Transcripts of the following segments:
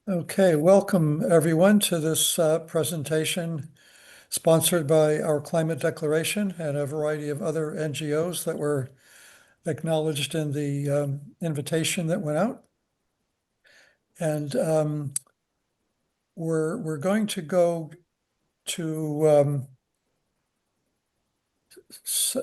Okay, welcome everyone to this presentation sponsored by our Climate Declaration and a variety of other NGOs that were acknowledged in the invitation that went out. And we're going to go to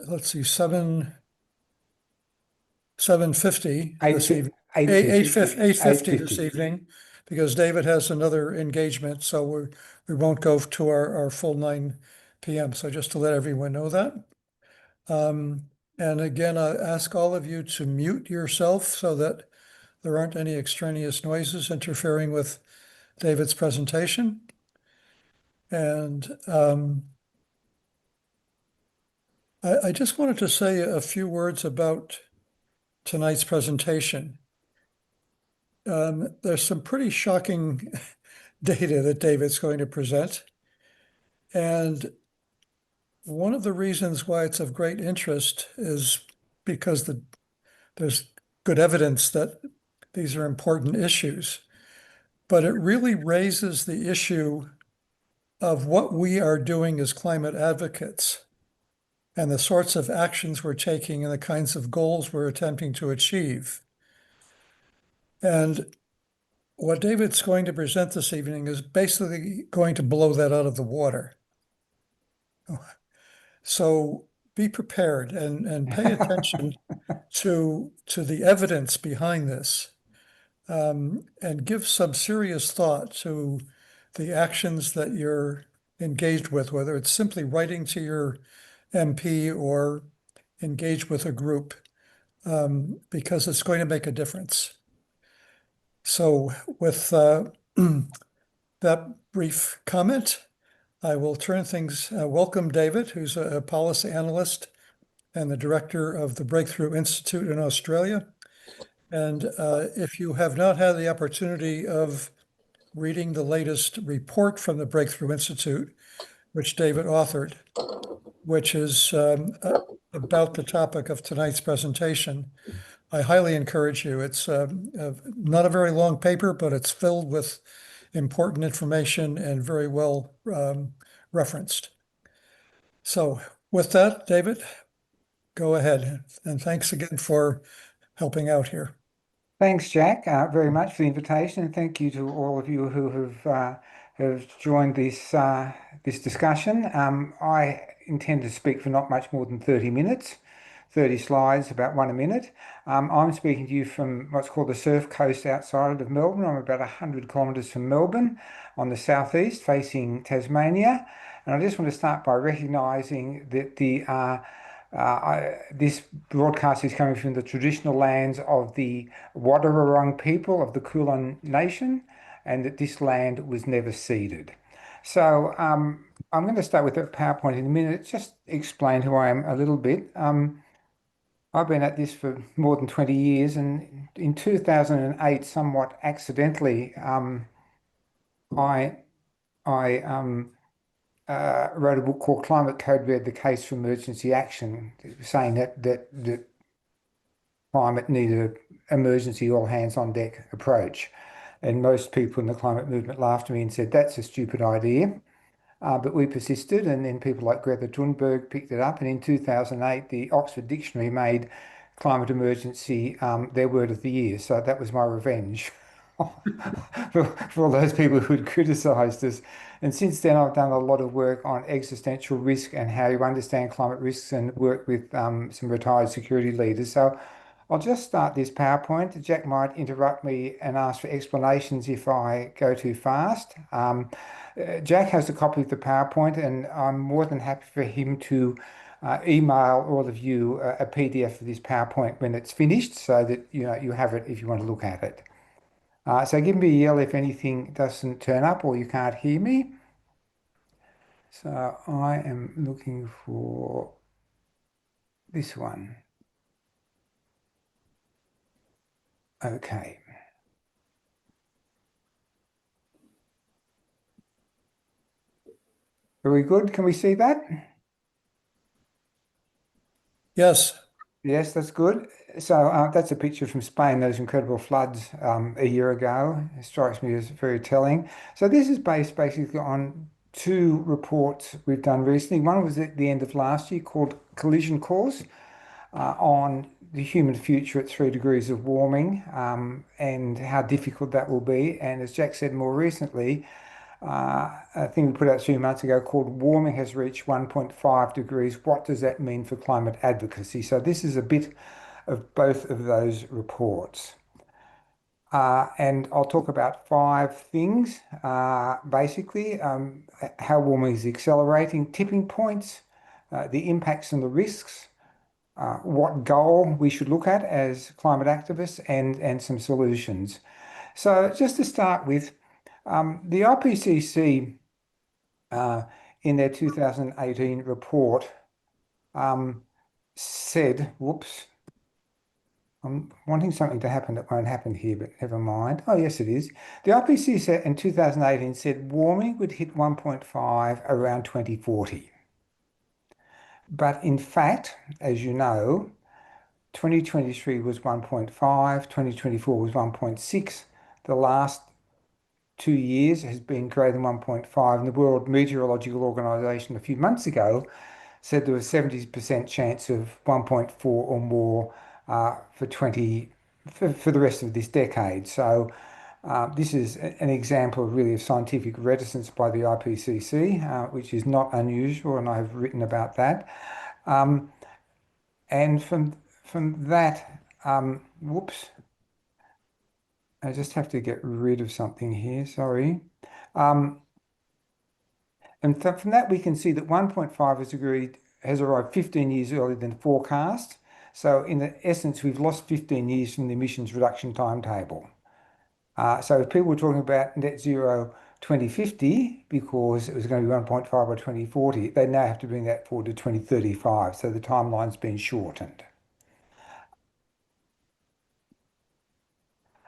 let's see, 7:50 Eight this fi- evening. eight Eight fifty. 8:50 this 8:50. evening, because David has another engagement, so we won't go to our full 9 p.m. So just to let everyone know that. And again, I ask all of you to mute yourself so that there aren't any extraneous noises interfering with David's presentation. And I just wanted to say a few words about tonight's presentation. There's some pretty shocking data that David's going to present. And one of the reasons why it's of great interest is because there's good evidence that these are important issues. But it really raises the issue of what we are doing as climate advocates and the sorts of actions we're taking and the kinds of goals we're attempting to achieve. And what David's going to present this evening is basically going to blow that out of the water. So be prepared and pay attention to the evidence behind this, and give some serious thought to the actions that you're engaged with, whether it's simply writing to your MP or engage with a group, because it's going to make a difference. So with that brief comment, I will turn things, welcome David, who's a policy analyst and the director of the Breakthrough Institute in Australia. And if you have not had the opportunity of reading the latest report from the Breakthrough Institute, which David authored, which is about the topic of tonight's presentation, I highly encourage you. It's not a very long paper, but it's filled with important information and very well referenced. So with that, David, go ahead. And thanks again for helping out here. Thanks, Jack, very much for the invitation, and thank you to all of you who have joined this discussion. I intend to speak for not much more than 30 minutes, 30 slides, about one a minute. I'm speaking to you from what's called the Surf Coast outside of Melbourne. I'm about 100 kilometres from Melbourne on the southeast, facing Tasmania. And I just want to start by recognising that this broadcast is coming from the traditional lands of the Wadawurrung people of the Kulin Nation, and that this land was never ceded. So I'm going to start with the PowerPoint in a minute, just explain who I am a little bit. I've been at this for more than 20 years, and in 2008, somewhat accidentally, I I wrote a book called Climate Code Red, The Case for Emergency Action, saying that climate needed an emergency all hands on deck approach. And most people in the climate movement laughed at me and said, that's a stupid idea. But we persisted, and then people like Greta Thunberg picked it up. And in 2008, the Oxford Dictionary made climate emergency their word of the year. So that was my revenge for all those people who had criticised us. And since then, I've done a lot of work on existential risk and how you understand climate risks, and work with some retired security leaders. So I'll just start this PowerPoint. Jack might interrupt me and ask for explanations if I go too fast. Jack has a copy of the PowerPoint, and I'm more than happy for him to email all of you a PDF of this PowerPoint when it's finished, so that you have it if you want to look at it. So give me a yell if anything doesn't turn up or you can't hear me. So I am looking for this one. Okay. Very good. Can we see that? Yes. Yes, that's good. So that's a picture from Spain, those incredible floods a year ago. It strikes me as very telling. So this is based basically on two reports we've done recently. One was at the end of last year called Collision Course on the human future at 3 degrees of warming and how difficult that will be. And as Jack said more recently, a thing we put out 2 months ago called Warming Has Reached 1.5 degrees. What does that mean for climate advocacy? So this is a bit of both of those reports. And I'll talk about five things, basically, how warming is accelerating, tipping points, the impacts and the risks, what goal we should look at as climate activists, and some solutions. So just to start with, the IPCC in their 2018 report um, said, whoops, I'm wanting something to happen that won't happen here, but never mind. Oh, yes, it is. The IPCC in 2018 said warming would hit 1.5 around 2040. But in fact, as you know, 2023 was 1.5, 2024 was 1.6. The last 2 years has been greater than 1.5, and the World Meteorological Organization a few months ago said there was 70% chance of 1.4 or more for the rest of this decade. So this is an example really of scientific reticence by the IPCC, which is not unusual, and I've written about that. Um, and from that, whoops, I just have to get rid of something here. Sorry. Um, And from that, we can see that 1.5 has arrived 15 years earlier than forecast. So in essence, we've lost 15 years from the emissions reduction timetable. So if people were talking about net zero 2050 because it was going to be 1.5 by 2040, they now have to bring that forward to 2035. So the timeline's been shortened.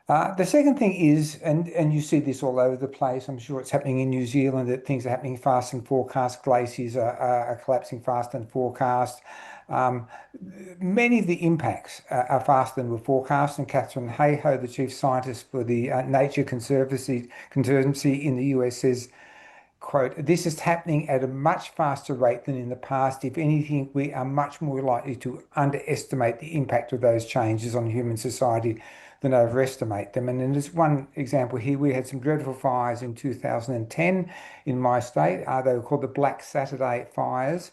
The second thing is, and you see this all over the place, I'm sure it's happening in New Zealand, that things are happening faster than forecast. Glaciers are collapsing faster than forecast. Um, Many of the impacts are faster than were forecast. And Catherine Hayhoe, the chief scientist for the Nature Conservancy in the US, says, quote, this is happening at a much faster rate than in the past. If anything, we are much more likely to underestimate the impact of those changes on human society than overestimate them. And then there's one example here. We had some dreadful fires in 2010 in my state. They were called the Black Saturday fires.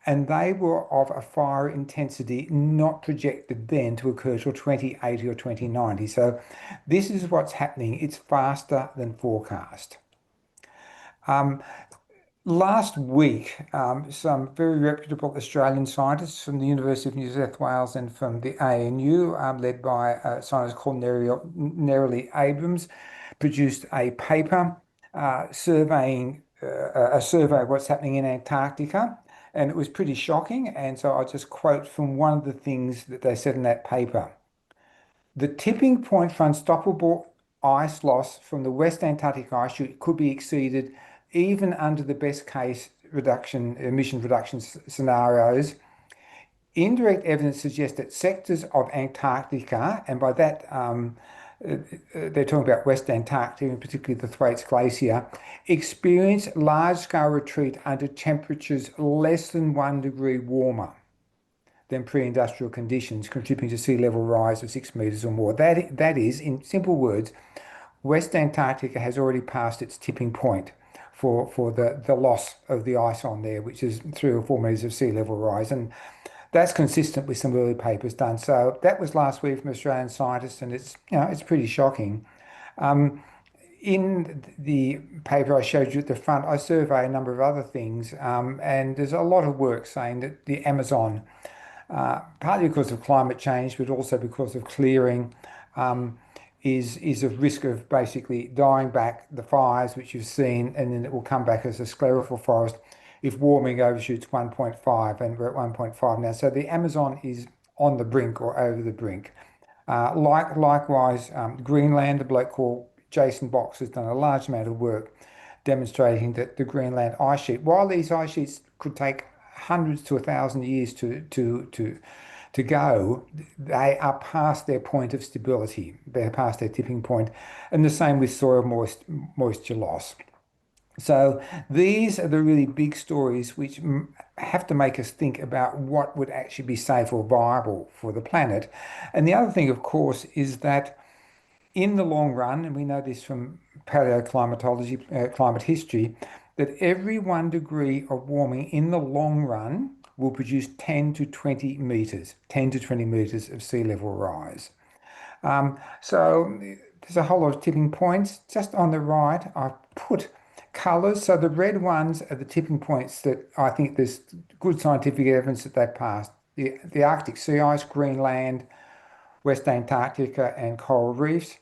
And they were of a fire intensity not projected then to occur till 2080 or 2090. So this is what's happening. It's faster than forecast. Um, Last week, some very reputable Australian scientists from the University of New South Wales and from the ANU, led by a scientist called Nerily Abrams, produced a paper surveying a survey of what's happening in Antarctica, and it was pretty shocking. And so I'll just quote from one of the things that they said in that paper. The tipping point for unstoppable ice loss from the West Antarctic ice sheet could be exceeded even under the best case emission reduction scenarios. Indirect evidence suggests that sectors of Antarctica, and by that they're talking about West Antarctica, and particularly the Thwaites Glacier, experience large-scale retreat under temperatures less than 1 degree warmer than pre-industrial conditions, contributing to sea level rise of 6 meters or more. That is, in simple words, West Antarctica has already passed its tipping point for the loss of the ice on there, which is 3 or 4 meters of sea level rise. And that's consistent with some early papers done. So that was last week from Australian scientists, and it's pretty shocking. In the paper I showed you at the front, I survey a number of other things, and there's a lot of work saying that the Amazon, partly because of climate change, but also because of clearing, is a risk of basically dying back the fires which you've seen, and then it will come back as a sclerophyll forest if warming overshoots 1.5, and we're at 1.5 now. So the Amazon is on the brink or over the brink. Likewise, Greenland, a bloke called Jason Box has done a large amount of work demonstrating that the Greenland ice sheet, while these ice sheets could take hundreds to 1,000 years to to go, they are past their point of stability. They're past their tipping point. And the same with soil moisture loss. So these are the really big stories which have to make us think about what would actually be safe or viable for the planet. And the other thing, of course, is that in the long run, and we know this from paleoclimatology, climate history, that every 1 degree of warming in the long run will produce 10 to 20 meters, 10 to 20 meters of sea level rise. So there's a whole lot of tipping points. Just on the right, I've put colors. So the red ones are the tipping points that I think there's good scientific evidence that they passed. The Arctic sea ice, Greenland, West Antarctica, and coral reefs,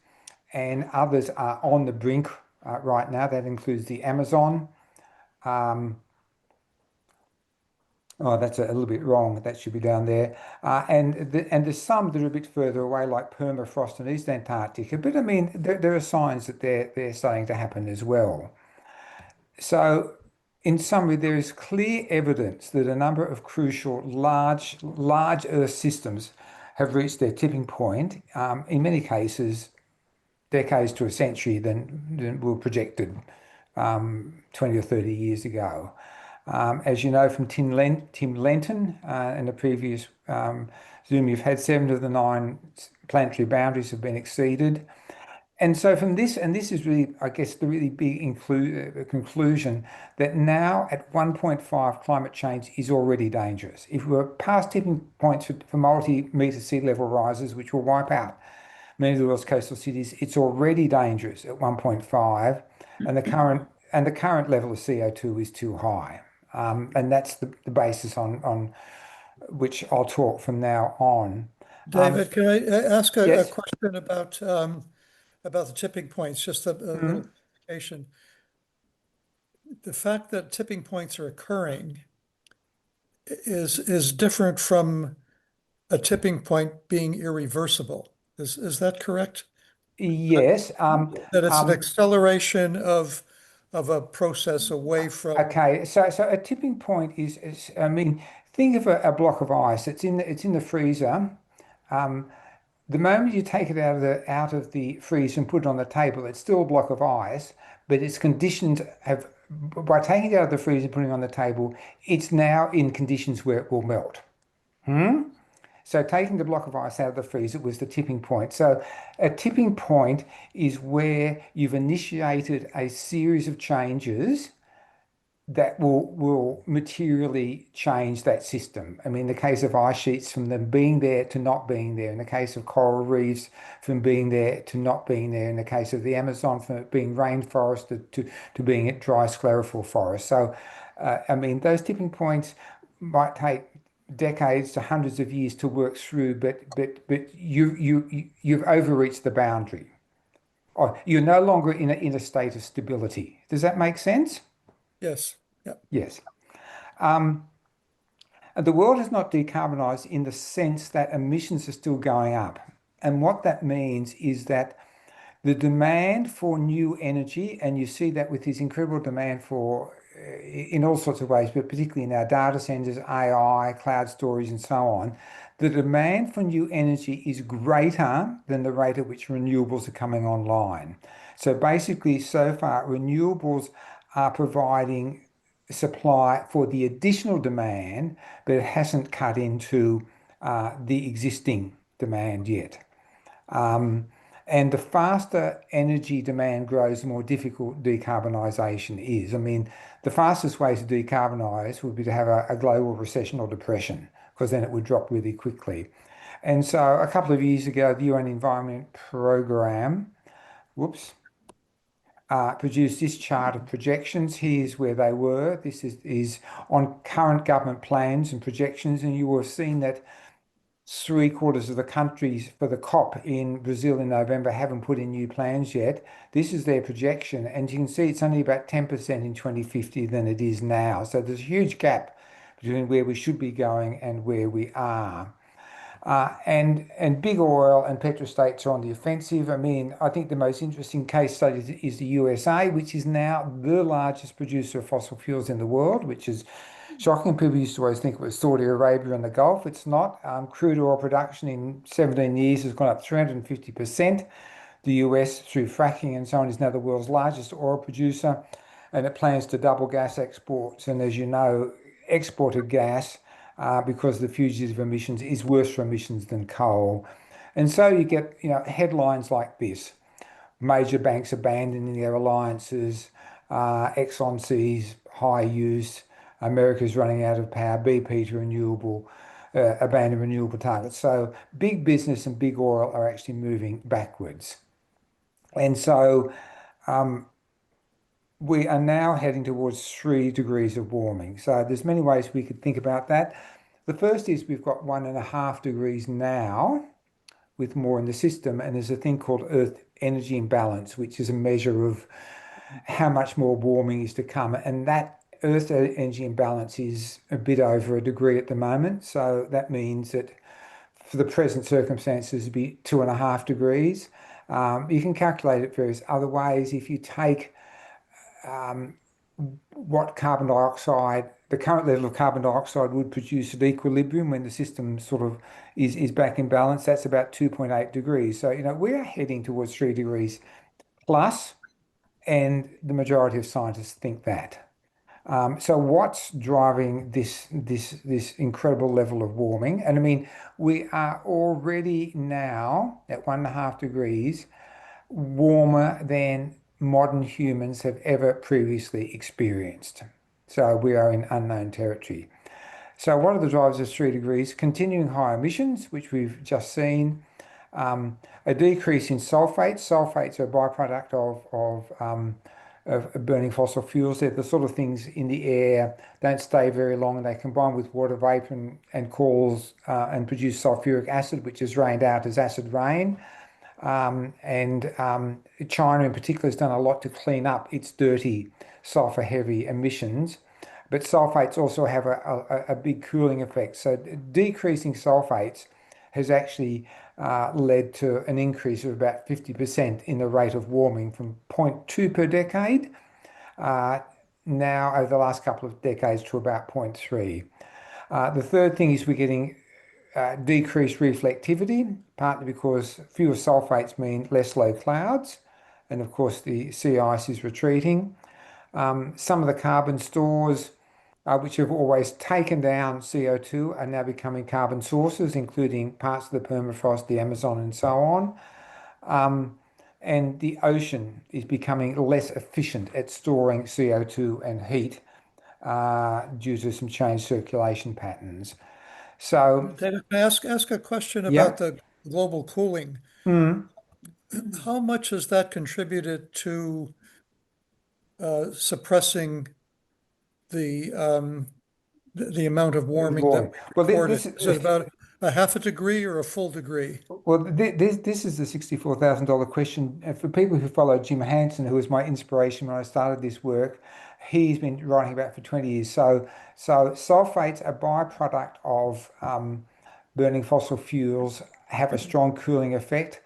and others are on the brink right now. That includes the Amazon. Um, oh, that's a little bit wrong. That should be down there. And there's some that are a bit further away, like permafrost in East Antarctica. But I mean, there are signs that they're starting to happen as well. So, in summary, there is clear evidence that a number of crucial large Earth systems have reached their tipping point. In many cases, decades to a century than were projected 20 or 30 years ago. As you know from Tim Lenton in the previous Zoom, you've had 7 of the 9 planetary boundaries have been exceeded. And so from this, and this is really, I guess, the really big conclusion that now at 1.5, climate change is already dangerous. If we're past tipping points for multi-meter sea level rises, which will wipe out many of the world's coastal cities, it's already dangerous at 1.5, and the current level of CO2 is too high. And that's the basis on which I'll talk from now on. David, can I ask a Yes. question about the tipping points? Just a little Mhm. clarification. The fact that tipping points are occurring is different from a tipping point being irreversible. Is that correct? Yes. That it's an Um, acceleration of a process away from. Okay, so a tipping point is I mean, think of a block of ice. It's in the freezer. Um, the moment you take it out of the freezer and put it on the table, it's still a block of ice, but its conditions have by taking it out of the freezer and putting it on the table, it's now in conditions where it will melt. Hmm? So taking the block of ice out of the freezer was the tipping point. So a tipping point is where you've initiated a series of changes that will materially change that system. I mean, in the case of ice sheets, from them being there to not being there. In the case of coral reefs, from being there to not being there. In the case of the Amazon, from it being rainforest to being it dry sclerophyll forest. So, I mean, those tipping points might take decades to hundreds of years to work through, but you've overreached the boundary. Or you're no longer in a state of stability. Does that make sense? Yes. Yeah. Yes. Um, and the world has not decarbonised in the sense that emissions are still going up. And what that means is that the demand for new energy, and you see that with this incredible demand for, in all sorts of ways, but particularly in our data centers, AI, cloud storage, and so on, the demand for new energy is greater than the rate at which renewables are coming online. So basically, so far, renewables are providing supply for the additional demand, but it hasn't cut into the existing demand yet. Um, and the faster energy demand grows, the more difficult decarbonisation is. I mean, the fastest way to decarbonise would be to have a global recession or depression, because then it would drop really quickly. And so a couple of years ago, the UN Environment Programme, whoops, produced this chart of projections. Here's where they were. This is on current government plans and projections, and you will have seen that 3/4 of the countries for the COP in Brazil in November haven't put in new plans yet. This is their projection, and you can see it's only about 10% in 2050 than it is now. So there's a huge gap between where we should be going and where we are. And big oil and petrostates are on the offensive. I mean, I think the most interesting case study is the USA, which is now the largest producer of fossil fuels in the world, which is Shocking, people used to always think it was Saudi Arabia and the Gulf. It's not. Crude oil production in 17 years has gone up 350%. The US, through fracking and so on, is now the world's largest oil producer, and it plans to double gas exports. And as you know, exported gas, because of the fugitive emissions, is worse for emissions than coal. And so you get, headlines like this: major banks abandoning their alliances, Exxon sees high use, America's running out of power, BP to renewable, abandon renewable targets. So big business and big oil are actually moving backwards. And so we are now heading towards 3 degrees of warming. So there's many ways we could think about that. The first is we've got 1.5 degrees now, with more in the system, and there's a thing called Earth energy imbalance, which is a measure of how much more warming is to come. And that Earth energy imbalance is a bit over 1 degree at the moment. So that means that for the present circumstances, it'd be 2.5 degrees. You can calculate it various other ways. If you take what carbon dioxide, the current level of carbon dioxide would produce at equilibrium when the system sort of is back in balance, that's about 2.8 degrees. So, we are heading towards 3 degrees plus, and the majority of scientists think that. So what's driving this incredible level of warming? And I mean, we are already now at 1.5 degrees warmer than modern humans have ever previously experienced. So we are in unknown territory. So what are the drivers of 3 degrees? Continuing high emissions, which we've just seen. A decrease in sulfates. Sulfates are a byproduct of burning fossil fuels. They're the sort of things in the air, don't stay very long, and they combine with water vapor and cause and produce sulfuric acid, which is rained out as acid rain. And China in particular has done a lot to clean up its dirty sulfur heavy emissions. But sulfates also have a big cooling effect. So decreasing sulfates has actually led to an increase of about 50% in the rate of warming from zero point 0.2 per decade now over the last couple of decades to about 0.3. The third thing is we're getting decreased reflectivity, partly because fewer sulfates mean less low clouds, and of course the sea ice is retreating. Some of the carbon stores, which have always taken down CO2, are now becoming carbon sources, including parts of the permafrost, the Amazon, and so on. And the ocean is becoming less efficient at storing CO2 and heat due to some changed circulation patterns. So, David, can I ask a question yeah. about the global cooling? Mm. How much has that contributed to suppressing the the amount of warming that Warming. we Well, recorded? Is it about a half a degree or a full degree? this is the $64,000 question. For people who follow Jim Hansen, who was my inspiration when I started this work, he's been writing about it for 20 years. So sulfates, a byproduct of burning fossil fuels, have a strong cooling effect.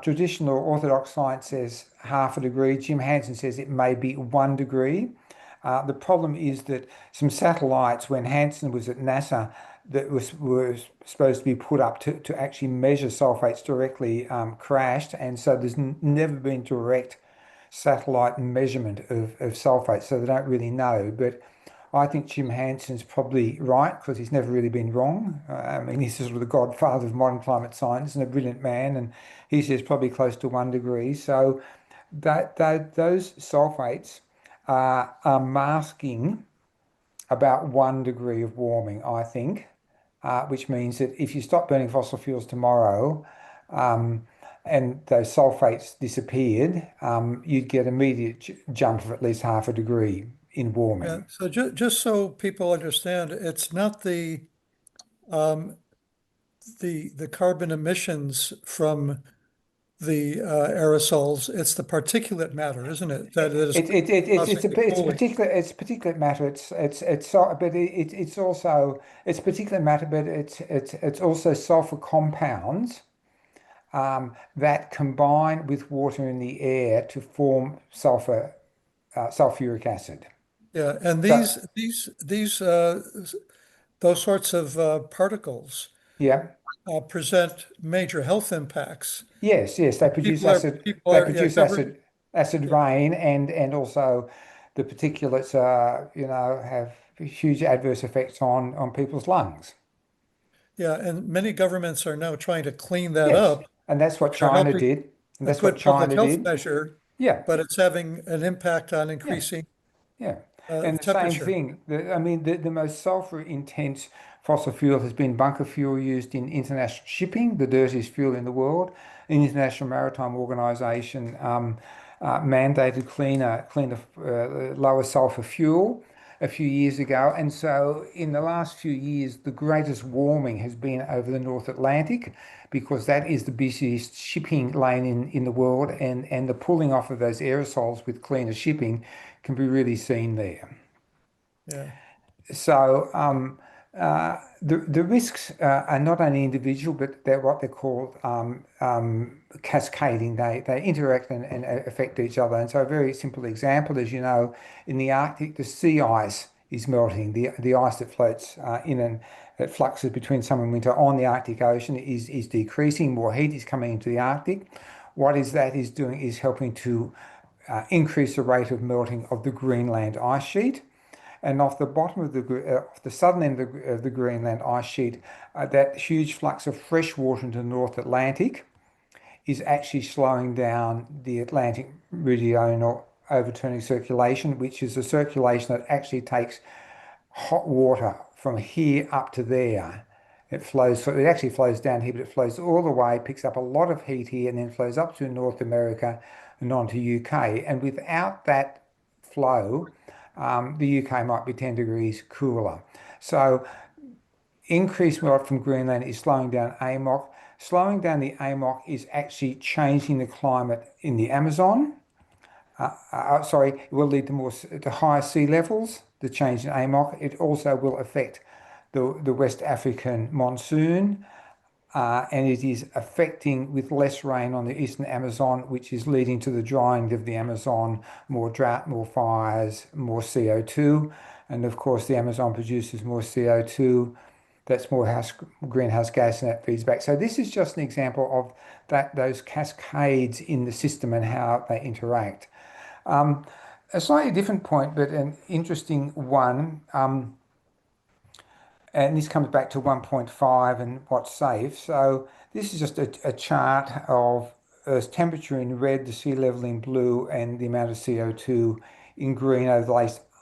Traditional orthodox science says half a degree. Jim Hansen says it may be 1 degree. The problem is that some satellites, when Hansen was at NASA, that were supposed to be put up to actually measure sulfates directly, crashed, and so there's never been direct satellite measurement of sulfates, so they don't really know. But I think Jim Hansen's probably right because he's never really been wrong. I mean, he's sort of the godfather of modern climate science and a brilliant man, and he says probably close to 1 degree. So that those sulfates are masking about 1 degree of warming, I think, which means that if you stop burning fossil fuels tomorrow, and those sulfates disappeared, you'd get immediate jump of at least half a degree in Yeah. warming. So just so people understand, it's not um, the carbon emissions from the aerosols, it's the particulate matter, isn't it? That is causing the cooling. It's particulate matter. But it's also it's particulate matter, but it's also sulfur compounds that combine with water in the air to form sulfuric acid. Yeah, and So those sorts of particles yeah. present major health impacts. Yes, yes, they produce acid. People They are, yeah, produce acid yeah, rain, and also the particulates have huge adverse effects on people's lungs. yeah, and many governments are now trying to clean that Yes, up. and that's what They're China helping did, and a that's what good public China health did. measure, Yeah, but it's having an impact on yeah. increasing Yeah, and the same temperature. thing. I mean, the most sulfur-intense fossil fuel has been bunker fuel used in international shipping, the dirtiest fuel in the world. The International Maritime Organization mandated lower sulfur fuel a few years ago, and so in the last few years, the greatest warming has been over the North Atlantic, because that is the busiest shipping lane in the world, and the pulling off of those aerosols with cleaner shipping can be really seen there. Yeah, So the risks are not only individual, but they're what they're called cascading. They interact and affect each other. And so a very simple example, as you know, in the Arctic, the sea ice is melting. The ice that floats in and that fluxes between summer and winter on the Arctic Ocean is decreasing. More heat is coming into the Arctic. What is that is doing is helping to increase the rate of melting of the Greenland ice sheet. And off the bottom of off the southern end of the Greenland ice sheet, that huge flux of fresh water into the North Atlantic is actually slowing down the Atlantic meridional overturning circulation, which is a circulation that actually takes hot water from here up to there. So it actually flows down here, but it flows all the way, picks up a lot of heat here, and then flows up to North America and on to UK. And without that flow, the UK might be 10 degrees cooler. So increased melt from Greenland is slowing down AMOC. Slowing down the AMOC is actually changing the climate in the Amazon. Sorry, it will lead to higher sea levels, the change in AMOC. It also will affect the West African monsoon, and it is affecting with less rain on the eastern Amazon, which is leading to the drying of the Amazon, more drought, more fires, more CO2. And of course, the Amazon produces more CO2. That's more greenhouse gas, and that feeds back. So this is just an example of those cascades in the system and how they interact. Um, a slightly different point, but an interesting one. And this comes back to 1.5 and what's safe. So this is just a chart of Earth's temperature in red, the sea level in blue, and the amount of CO2 in green over the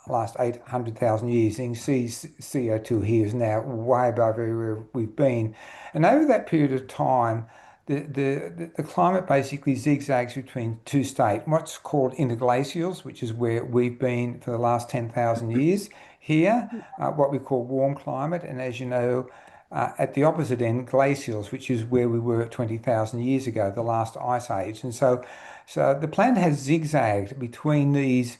last 800,000 years. And you can see CO2 here is now way above where we've been. And over that period of time, the climate basically zigzags between two states, what's called interglacials, which is where we've been for the last 10,000 years here, what we call warm climate, and as you know, at the opposite end, glacials, which is where we were 20,000 years ago, the last ice age. And so the planet has zigzagged between these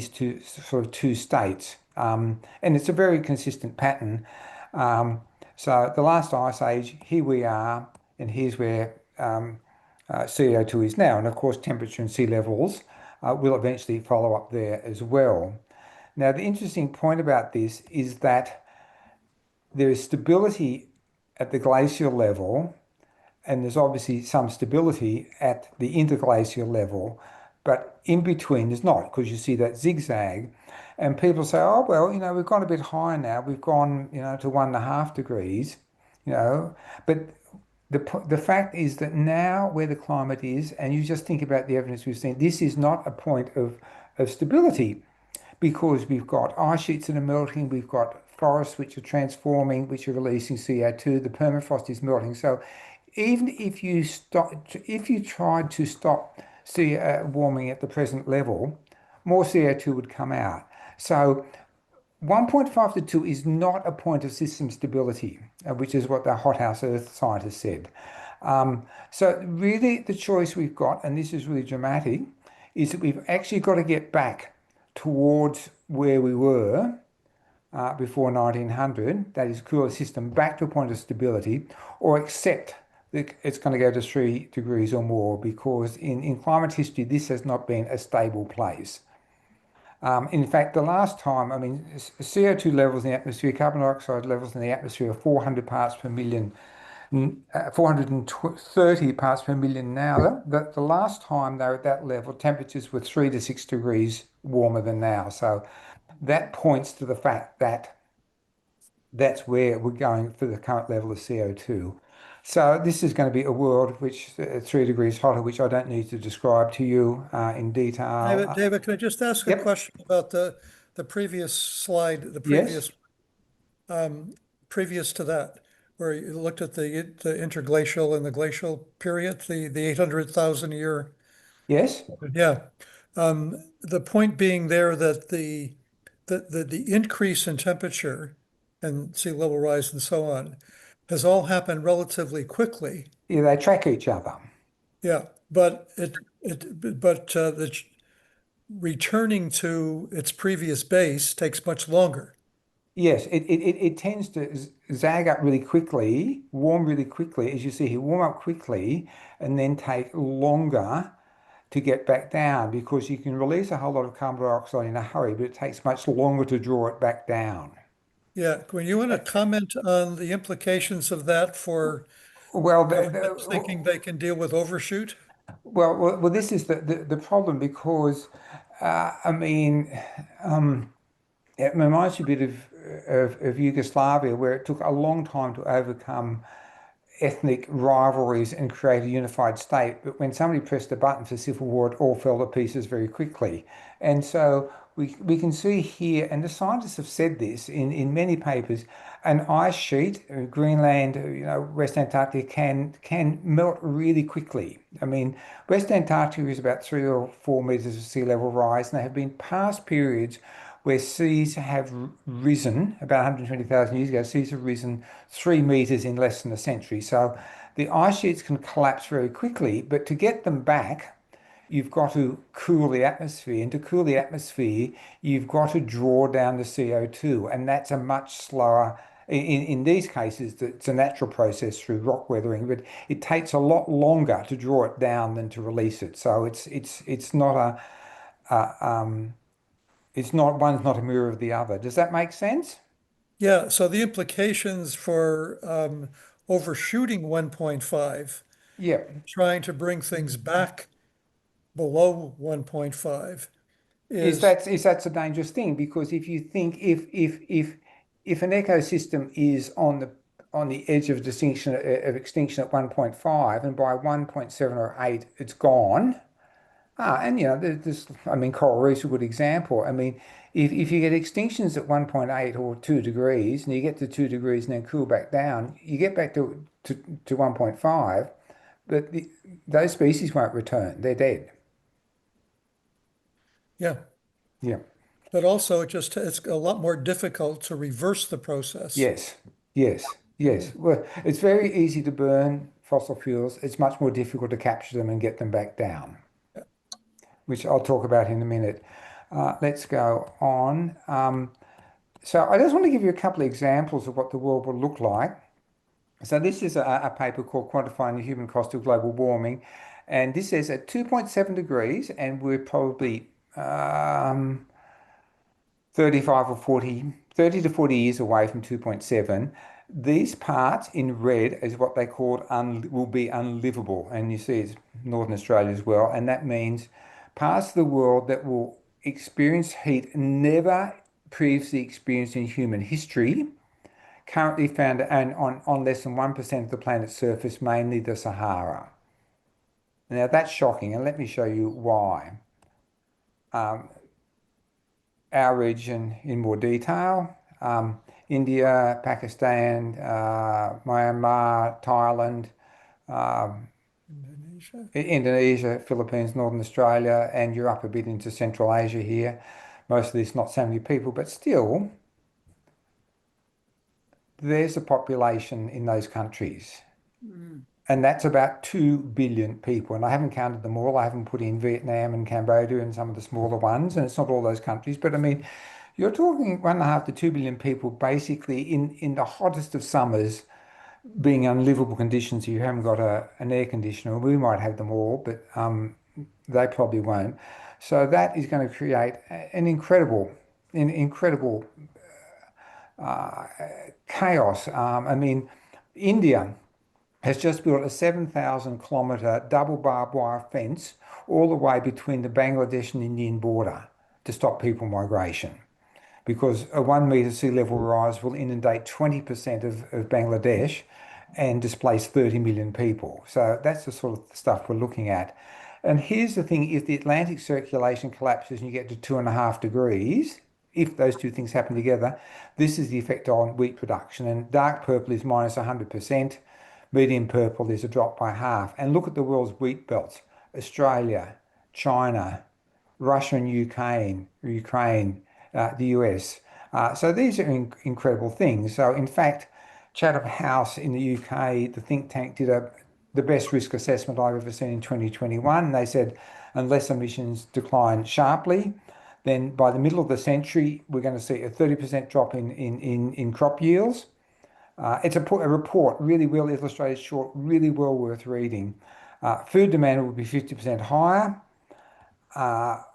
two sort of two states, and it's a very consistent pattern. Um, so the last ice age, here we are, and here's where CO2 is now, and of course, temperature and sea levels will eventually follow up there as well. Now, the interesting point about this is that there is stability at the glacial level, and there's obviously some stability at the interglacial level, but in between there's not, because you see that zigzag. And people say, oh, well, we've gone a bit higher now. We've gone, to 1.5 degrees, you know, but the fact is that now where the climate is, and you just think about the evidence we've seen, this is not a point of stability, because we've got ice sheets that are melting, we've got forests which are transforming, which are releasing CO2, the permafrost is melting. So even if you tried to stop warming at the present level, more CO2 would come out. So 1.5 to 2 is not a point of system stability, which is what the hothouse Earth scientists said. So really the choice we've got, and this is really dramatic, is that we've actually got to get back towards where we were before 1900, that is cooler system, back to a point of stability, or accept that it's going to go to 3 degrees or more, because in climate history, this has not been a stable place. In fact, the last time, I mean, CO2 levels in the atmosphere, carbon dioxide levels in the atmosphere are 400 parts per million, 430 parts per million now. The last time they were at that level, temperatures were 3 to 6 degrees warmer than now. So that points to the fact that that's where we're going for the current level of CO2. So this is going to be a world which 3 degrees hotter, which I don't need to describe to you in detail. David, can I just ask a Yep. question about the previous slide, the Yes. um, previous to that, where you looked at the interglacial and the glacial period, the 800,000 year. Yes. Yeah. The point being there that the increase in temperature and sea level rise and so on has all happened relatively quickly. Yeah, they track each other. Yeah, but the returning to its previous base takes much longer. Yes, it tends to zag up really quickly, warm really quickly, as you see here, warm up quickly, and then take longer to get back down because you can release a whole lot of carbon dioxide in a hurry, but it takes much longer to draw it back down. Yeah, when you want Uh, to comment on the implications of that for Well, governments thinking they can deal with overshoot? this is the problem because, I mean, it reminds you a bit of Yugoslavia, where it took a long time to overcome ethnic rivalries and create a unified state. But when somebody pressed a button for civil war, it all fell to pieces very quickly. And so we can see here, and the scientists have said this in many papers, an ice sheet, Greenland, West Antarctica can melt really quickly. I mean, West Antarctica is about 3 or 4 meters of sea level rise, and there have been past periods where seas have risen about 120,000 years ago. Seas have risen 3 meters in less than a century. So the ice sheets can collapse very quickly, but to get them back, you've got to cool the atmosphere. And to cool the atmosphere, you've got to draw down the CO2. And that's a much slower, in these cases, it's a natural process through rock weathering, but it takes a lot longer to draw it down than to release it. So it's not it's not one's not a mirror of the other. Does that make sense? Yeah, so the implications for overshooting 1.5, Yeah. trying to bring things back below 1.5 Is is, that's a dangerous thing because if you think if an ecosystem is on the edge of extinction at 1.5 and by 1.7 or 8 it's gone. And there's I mean coral reef's a good example. I mean if you get extinctions at 1.8 or 2 degrees and you get to 2 degrees and then cool back down, you get back to 1.5, but those species won't return. They're dead. yeah, Yeah. but also it's a lot more difficult to reverse the process. Yes, yes. Well, it's very easy to burn fossil fuels. It's much more difficult to capture them and get them back down, which I'll talk about in a minute. Let's go on. So I just want to give you a couple of examples of what the world will look like. So this is a paper called Quantifying the Human Cost of Global Warming. And this says at 2.7 degrees, and we're probably 35 or 40, 30 to 40 years away from 2.7. These parts in red is what they called will be unlivable. And you see it's Northern Australia as well. And that means parts of the world that will experience heat never previously experienced in human history, currently found on less than 1% of the planet's surface, mainly the Sahara. Now that's shocking, and let me show you why. Um, our region in more detail. India, Pakistan, Myanmar, Thailand, um, Indonesia. Indonesia, Philippines, Northern Australia, and you're up a bit into Central Asia here. Most of this not so many people, but still, there's a population in those countries. And that's about 2 billion people. And I haven't counted them all. I haven't put in Vietnam and Cambodia and some of the smaller ones. And it's not all those countries. But I mean, you're talking 1.5 to 2 billion people basically in the hottest of summers being unlivable conditions. You haven't got an air conditioner. We might have them all, but they probably won't. So that is going to create an incredible uh, chaos. I mean, India has just built a 7,000 kilometre double barbed wire fence all the way between the Bangladesh and Indian border to stop people migration, because a 1 metre sea level rise will inundate 20% of Bangladesh and displace 30 million people. So that's the sort of stuff we're looking at. And here's the thing, if the Atlantic circulation collapses and you get to 2.5 degrees, if those two things happen together, this is the effect on wheat production. And dark purple is minus 100%, medium purple is a drop by half. And look at the world's wheat belts: Australia, China, Russia and Ukraine, the US. So these are incredible things. So in fact, Chatham House in the UK, the think tank did the best risk assessment I've ever seen in 2021. They said unless emissions decline sharply, then by the middle of the century, we're going to see a 30% drop in crop yields. It's a report, really well illustrated, short, really well worth reading. Food demand will be 50% higher.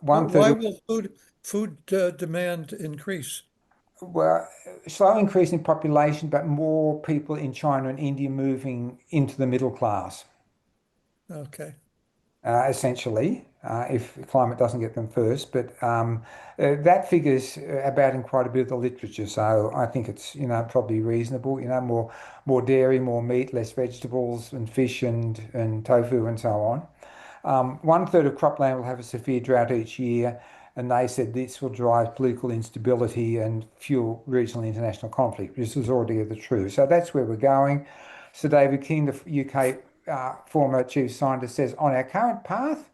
One third Why of will food demand increase? Well, slow increase in population, but more people in China and India moving into the middle class, Okay. essentially, if climate doesn't get them first. But that figure's about in quite a bit of the literature, so I think it's probably reasonable. More dairy, more meat, less vegetables and fish and tofu and so on. 1/3 of cropland will have a severe drought each year, and they said this will drive political instability and fuel regional and international conflict, which is already the truth. So that's where we're going. So David King, the UK former chief scientist, says on our current path,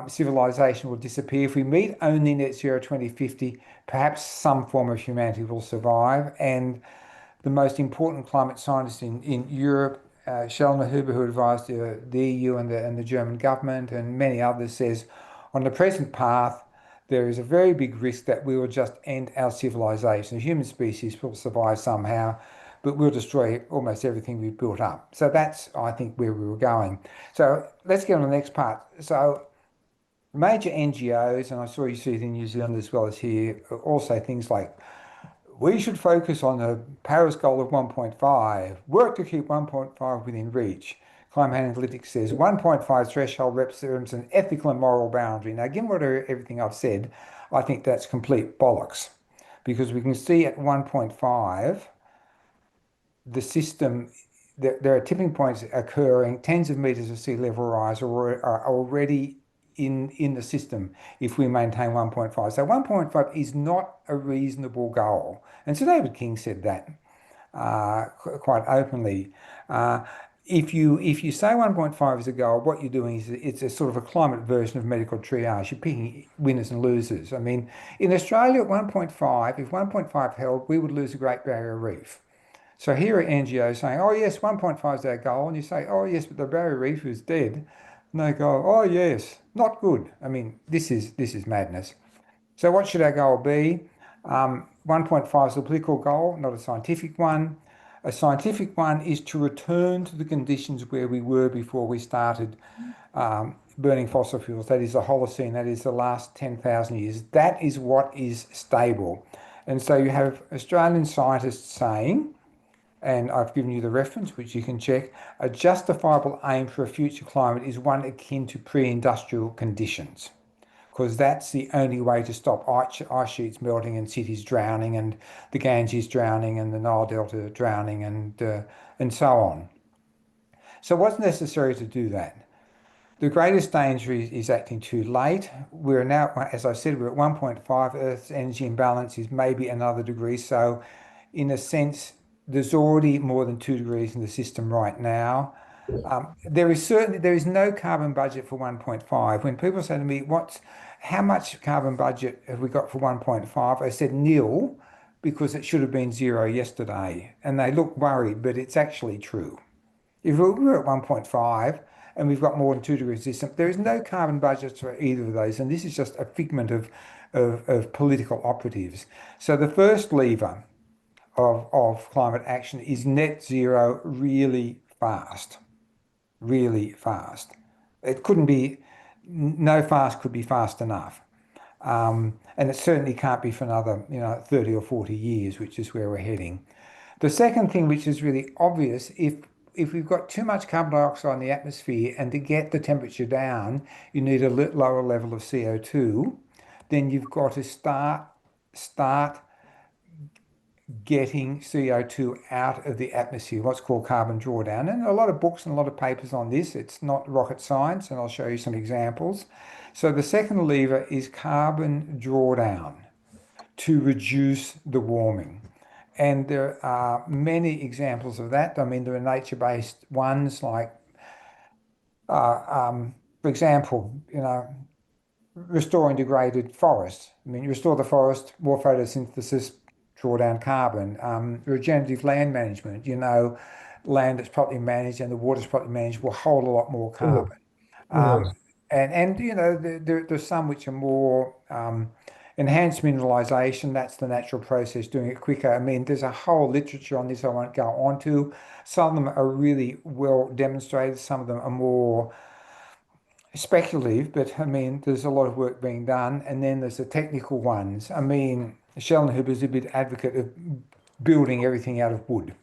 civilization will disappear. If we meet only net zero 2050, perhaps some form of humanity will survive. And the most important climate scientist in Europe, Shelna Huber, who advised the EU and the German government, and many others, says on the present path, there is a very big risk that we will just end our civilization. The human species will survive somehow, but we'll destroy almost everything we've built up. So that's, I think, where we were going. So let's get on to the next part. So major NGOs, and I saw you see it in New Zealand as well as here, also things like we should focus on the Paris goal of 1.5, work to keep 1.5 within reach. Climate Analytics says 1.5 threshold represents an ethical and moral boundary. Now, given everything I've said, I think that's complete bollocks, because we can see at 1.5, the system, there are tipping points occurring, tens of meters of sea level rise are already in the system if we maintain 1.5. So 1.5 is not a reasonable goal. And Sir David King said that quite openly. If you say 1.5 is a goal, what you're doing is it's a sort of a climate version of medical triage. You're picking winners and losers. I mean, in Australia at 1.5, if 1.5 held, we would lose the Great Barrier Reef. So here are NGOs saying, oh yes, 1.5 is our goal. And you say, oh yes, but the Barrier Reef is dead. And they go, oh yes, not good. I mean, this is madness. So what should our goal be? 1.5 is a political goal, not a scientific one. A scientific one is to return to the conditions where we were before we started burning fossil fuels. That is the Holocene, that is the last 10,000 years. That is what is stable. And so you have Australian scientists saying, and I've given you the reference, which you can check, a justifiable aim for a future climate is one akin to pre-industrial conditions, because that's the only way to stop ice sheets melting and cities drowning and the Ganges drowning and the Nile Delta drowning and so on. So what's necessary to do that? The greatest danger is acting too late. We're now, as I said, we're at 1.5. Earth's energy imbalance is maybe another degree. So in a sense, there's already more than 2 degrees in the system right now. There is no carbon budget for 1.5. When people say to me, how much carbon budget have we got for 1.5? I said nil, because it should have been zero yesterday. And they look worried, but it's actually true. If we're at 1.5 and we've got more than 2 degrees system, there is no carbon budget for either of those. And this is just a figment of political operatives. So the first lever of climate action is net zero really fast, really fast. It couldn't be no fast could be fast enough. And it certainly can't be for another, 30 or 40 years, which is where we're heading. The second thing, which is really obvious, if we've got too much carbon dioxide in the atmosphere and to get the temperature down, you need a lower level of CO2, then you've got to start getting CO2 out of the atmosphere, what's called carbon drawdown. And a lot of books and a lot of papers on this. It's not rocket science, and I'll show you some examples. So the second lever is carbon drawdown to reduce the warming. And there are many examples of that. I mean, there are nature-based ones like, for example, restoring degraded forests. I mean, you restore the forest, more photosynthesis, draw down carbon. Regenerative land management, land that's properly managed and the water's properly managed will hold a lot more Oh, carbon. yes. There's some which are more enhanced mineralization. That's the natural process, doing it quicker. I mean, there's a whole literature on this I won't go on to. Some of them are really well demonstrated. Some of them are more speculative, but I mean, there's a lot of work being done. And then there's the technical ones. I mean, Schellenhuber is a big advocate of building everything out of wood.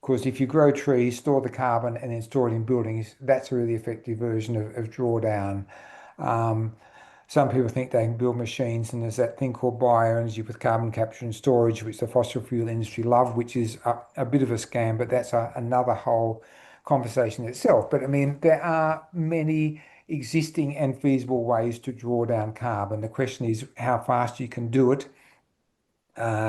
Because if you grow trees, store the carbon, and then store it in buildings, that's a really effective version of drawdown. Um, some people think they can build machines, and there's that thing called bioenergy with carbon capture and storage, which the fossil fuel industry love, which is a bit of a scam, but that's another whole conversation itself. But I mean, there are many existing and feasible ways to draw down carbon. The question is how fast you can do it.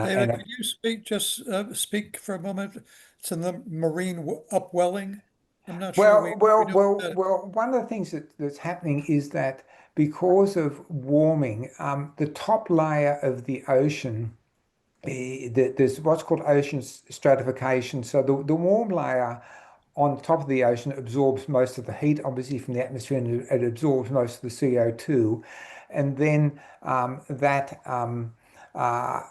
David, And could you speak for a moment to the marine upwelling? I'm not sure we know what that. One of the things that's happening is that because of warming, the top layer of the ocean, there's what's called ocean stratification. So the warm layer on the top of the ocean absorbs most of the heat, obviously, from the atmosphere, and it absorbs most of the CO2. And then that uh,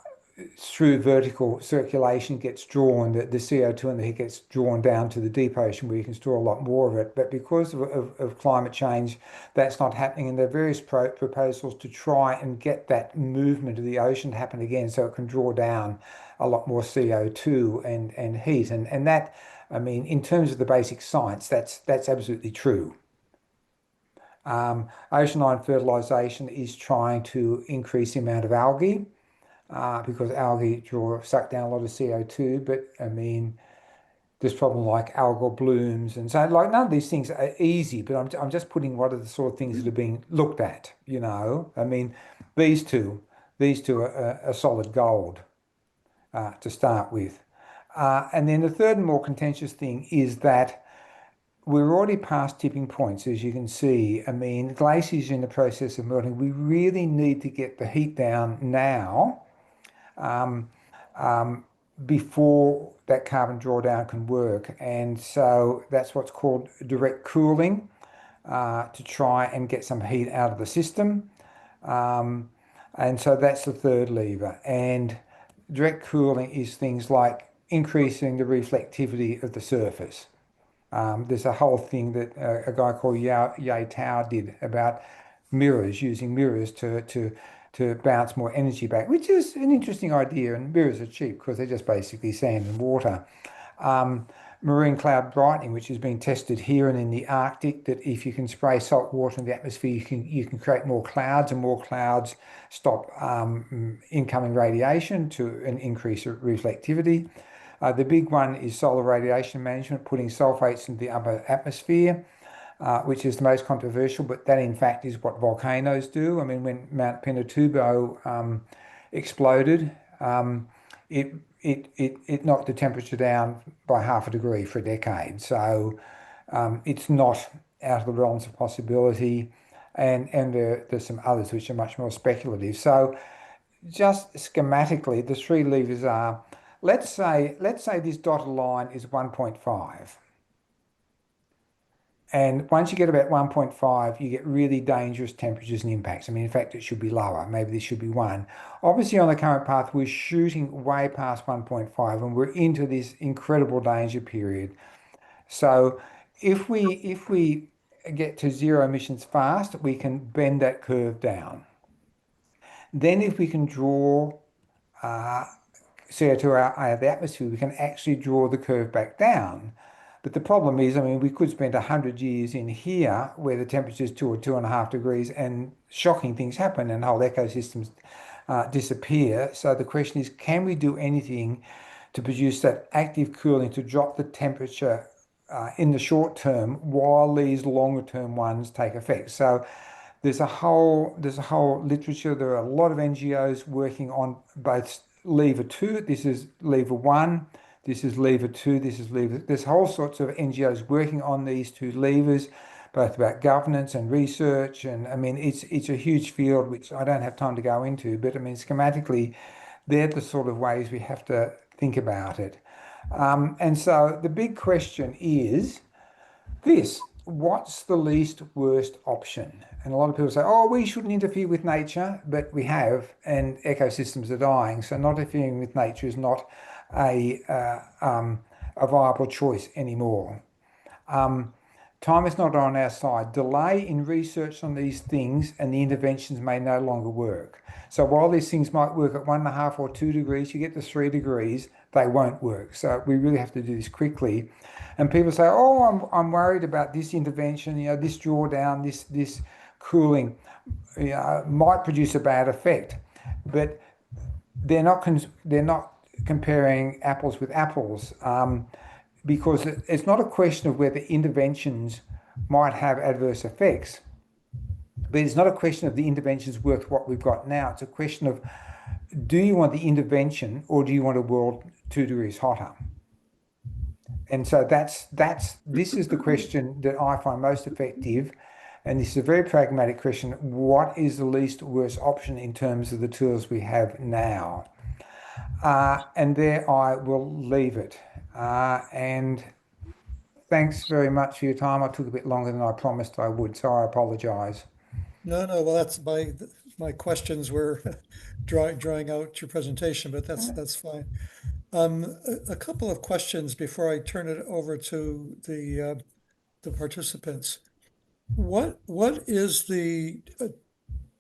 through vertical circulation gets drawn, the CO2 and the heat gets drawn down to the deep ocean where you can store a lot more of it. But because of climate change, that's not happening. And there are various proposals to try and get that movement of the ocean to happen again so it can draw down a lot more CO2 and heat. And that, I mean, in terms of the basic science, that's absolutely true. Oceanine fertilization is trying to increase the amount of algae because algae suck down a lot of CO2. But I mean, there's problems like algal blooms, and so like none of these things are easy. But I'm just putting what are the sort of things that are being looked at. I mean, these two are solid gold to start with. And then the third and more contentious thing is that we're already past tipping points, as you can see. I mean, glaciers are in the process of melting. We really need to get the heat down now um, um, before that carbon drawdown can work. And so that's what's called direct cooling to try and get some heat out of the system. Um, and so that's the third lever. And direct cooling is things like increasing the reflectivity of the surface. There's a whole thing that a guy called Ye Tao did about mirrors, using mirrors to bounce more energy back, which is an interesting idea. And mirrors are cheap because they're just basically sand and water. Um, Marine cloud brightening, which is being tested here and in the Arctic, that if you can spray salt water in the atmosphere, you can create more clouds, and more clouds stop incoming radiation to an increase reflectivity. The big one is solar radiation management, putting sulfates into the upper atmosphere, which is the most controversial, but that in fact is what volcanoes do. I mean, when Mount Pinatubo exploded, it knocked the temperature down by half a degree for a decade. So it's not out of the realms of possibility. And there's some others which are much more speculative. So just schematically, the three levers are, let's say this dotted line is 1.5. And once you get about 1.5, you get really dangerous temperatures and impacts. I mean, in fact, it should be lower. Maybe this should be 1. Obviously, on the current path, we're shooting way past 1.5 and we're into this incredible danger period. So if we get to zero emissions fast, we can bend that curve down. Then if we can draw uh, CO2 out of the atmosphere, we can actually draw the curve back down. But the problem is, I mean, we could spend 100 years in here where the temperature is 2 or 2.5 degrees and shocking things happen and whole ecosystems disappear. So the question is, can we do anything to produce that active cooling to drop the temperature in the short term while these longer term ones take effect? So there's a whole literature. There are a lot of NGOs working on both lever two. This is lever one. This is lever two. This is lever. There's whole sorts of NGOs working on these two levers, both about governance and research. And I mean, it's a huge field which I don't have time to go into. But I mean, schematically, they're the sort of ways we have to think about it. And so the big question is this: what's the least worst option? And a lot of people say, oh, we shouldn't interfere with nature, but we have, and ecosystems are dying. So not interfering with nature is not a viable choice anymore. Time is not on our side. Delay in research on these things and the interventions may no longer work. So while these things might work at 1.5 or 2 degrees, you get to 3 degrees, they won't work. So we really have to do this quickly. And people say, oh, I'm worried about this intervention, this drawdown, this cooling, might produce a bad effect. But they're not comparing apples with apples, because it's not a question of whether interventions might have adverse effects, but it's not a question of the interventions worth what we've got now. It's a question of, do you want the intervention or do you want a world 2 degrees hotter? And so this is the question that I find most effective. And this is a very pragmatic question. What is the least worst option in terms of the tools we have now? And there I will leave it. And thanks very much for your time. I took a bit longer than I promised I would, so I apologize. No, no, well, that's my questions were drawing out your presentation, but that's fine. A couple of questions before I turn it over to the participants. What is the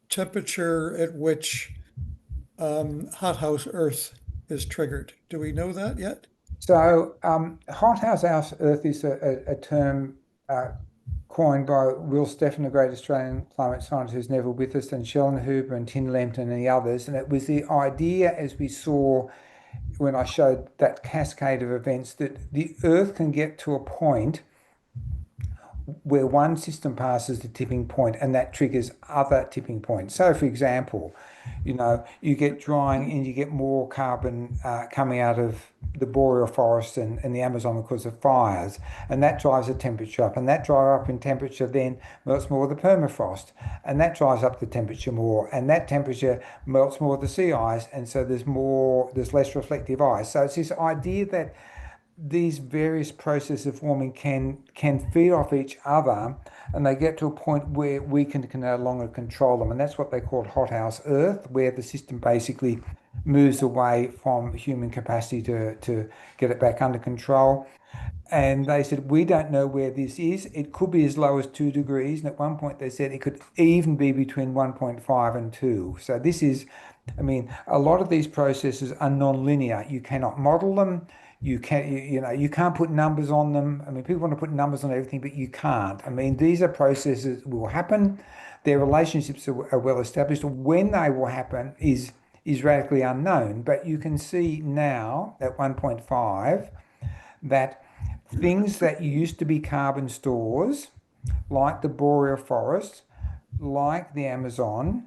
temperature at which hothouse Earth is triggered? Do we know that yet? So, hothouse Earth is a term coined by Will Steffen, a great Australian climate scientist who's never with us, and Sheldon Hooper and Tim Lempton and the others. And it was the idea, as we saw when I showed that cascade of events, that the Earth can get to a point where one system passes the tipping point and that triggers other tipping points. So, for example, you get drying and you get more carbon coming out of the boreal forest and the Amazon because of fires, and that drives the temperature up, and that drive up in temperature then melts more of the permafrost, and that drives up the temperature more, and that temperature melts more of the sea ice, and so there's less reflective ice. So it's this idea that these various processes of warming can feed off each other, and they get to a point where we can no longer control them, and that's what they call hothouse Earth, where the system basically moves away from human capacity to get it back under control. And they said, we don't know where this is. It could be as low as 2 degrees. And at one point they said it could even be between 1.5 and 2. So this is, I mean, a lot of these processes are non-linear. You cannot model them. You can't put numbers on them. I mean, people want to put numbers on everything, but you can't. I mean, these are processes that will happen. Their relationships are well established. When they will happen is radically unknown. But you can see now at 1.5 that things that used to be carbon stores, like the boreal forest, like the Amazon,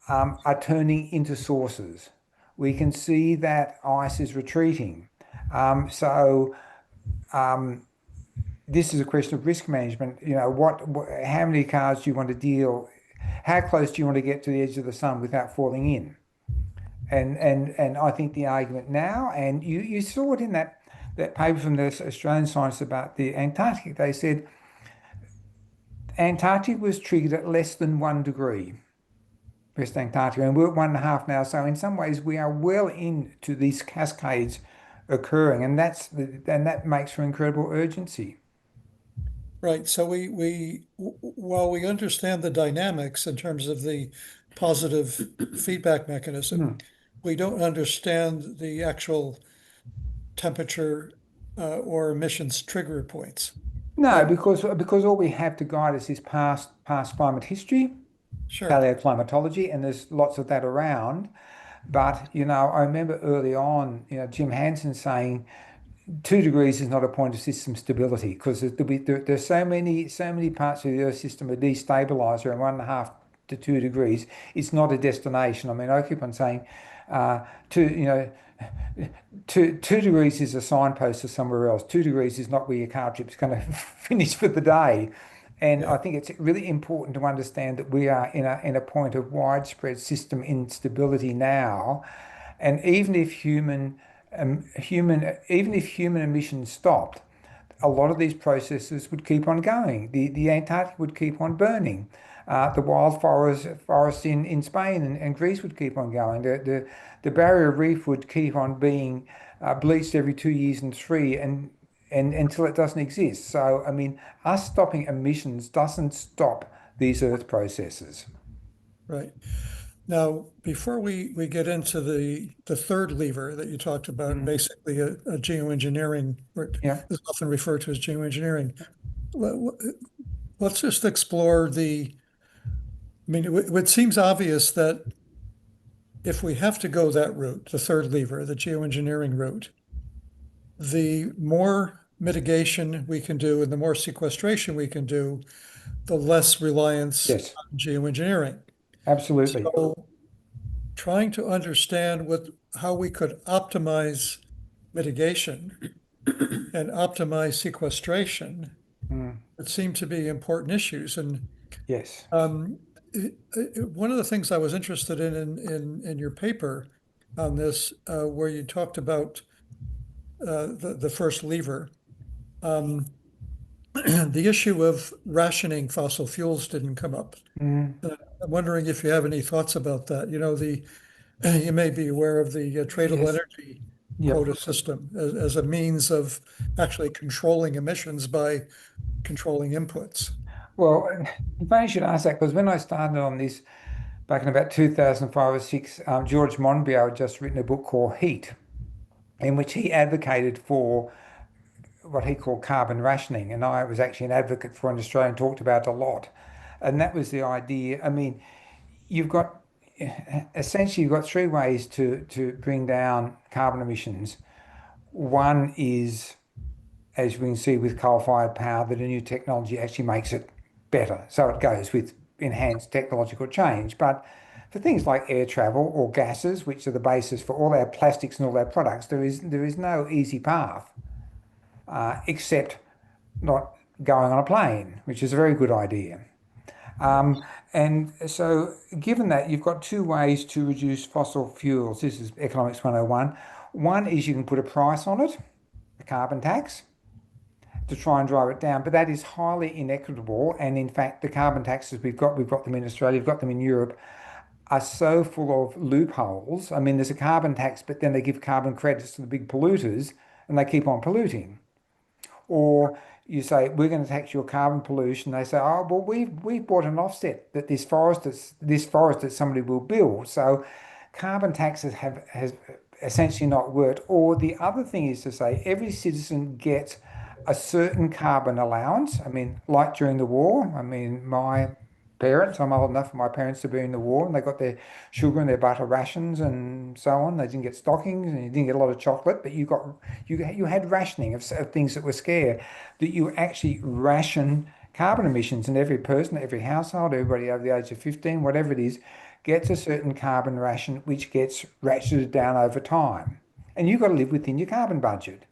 are turning into sources. We can see that ice is retreating. This is a question of risk management. How many cars do you want to deal? How close do you want to get to the edge of the sun without falling in? And I think the argument now, and you saw it in that paper from the Australian scientists about the Antarctic. They said Antarctic was triggered at less than 1 degree. West Antarctica, and we're at 1.5 now. So in some ways, we are well into these cascades occurring, and that makes for incredible urgency. Right. So while we understand the dynamics in terms of the positive feedback mechanism, Hmm. we don't understand the actual temperature or emissions trigger points. No, That, because all we have to guide us is past climate history, sure. paleoclimatology, and there's lots of that around. But I remember early on, Jim Hansen saying 2 degrees is not a point of system stability because there's so many parts of the Earth system are destabilized around 1.5 to 2 degrees. It's not a destination. I mean, I keep on saying, two, 2 degrees is a signpost to somewhere else. 2 degrees is not where your car trip's going to finish for the day. And Yeah. I think it's really important to understand that we are in a point of widespread system instability now. And even if human emissions stopped, a lot of these processes would keep on going. The Antarctic would keep on burning. The forests in Spain and Greece would keep on going. The barrier reef would keep on being bleached every 2 years and three and until it doesn't exist. So I mean, us stopping emissions doesn't stop these Earth processes. Right. Now, before we get into the third lever that you talked about, Mm. basically a geoengineering, or Yeah. is often referred to as geoengineering, let's just explore I mean, it seems obvious that if we have to go that route, the third lever, the geoengineering route, the more mitigation we can do and the more sequestration we can do, the less reliance Yes. on geoengineering. Absolutely. So trying to understand how we could optimize mitigation and optimize sequestration Mm. would seem to be important issues. And Yes. um, one of the things I was interested in your paper on this, where you talked about the first lever, um, the issue of rationing fossil fuels didn't come up. Mm. I'm wondering if you have any thoughts about that. You may be aware of the tradable Yes. energy Yep. quota system as a means of actually controlling emissions by controlling inputs. Well, funny you should ask that because when I started on this back in about 2005 or six, George Monbiot had just written a book called Heat, in which he advocated for what he called carbon rationing. And I was actually an advocate for in Australia and talked about it a lot. And that was the idea. I mean, you've got essentially you've got three ways to bring down carbon emissions. One is, as we can see with coal-fired power, that a new technology actually makes it better. So it goes with enhanced technological change. But for things like air travel or gases, which are the basis for all our plastics and all our products, there is no easy path, except not going on a plane, which is a very good idea. And so, given that you've got two ways to reduce fossil fuels, this is Economics 101. One is you can put a price on it, a carbon tax, to try and drive it down. But that is highly inequitable. And in fact, the carbon taxes we've got them in Australia, we've got them in Europe, are so full of loopholes. I mean, there's a carbon tax, but then they give carbon credits to the big polluters and they keep on polluting. Or you say, we're going to tax your carbon pollution. They say, oh, well, we've bought an offset that this forest that somebody will build. So carbon taxes has essentially not worked. Or the other thing is to say every citizen gets a certain carbon allowance. I mean, like during the war, I mean, I'm old enough for my parents to be in the war and they got their sugar and their butter rations and so on. They didn't get stockings and you didn't get a lot of chocolate, but you had rationing of things that were scarce, that you actually ration carbon emissions, and every person, every household, everybody over the age of 15, whatever it is, gets a certain carbon ration which gets ratcheted down over time. And you've got to live within your carbon budget.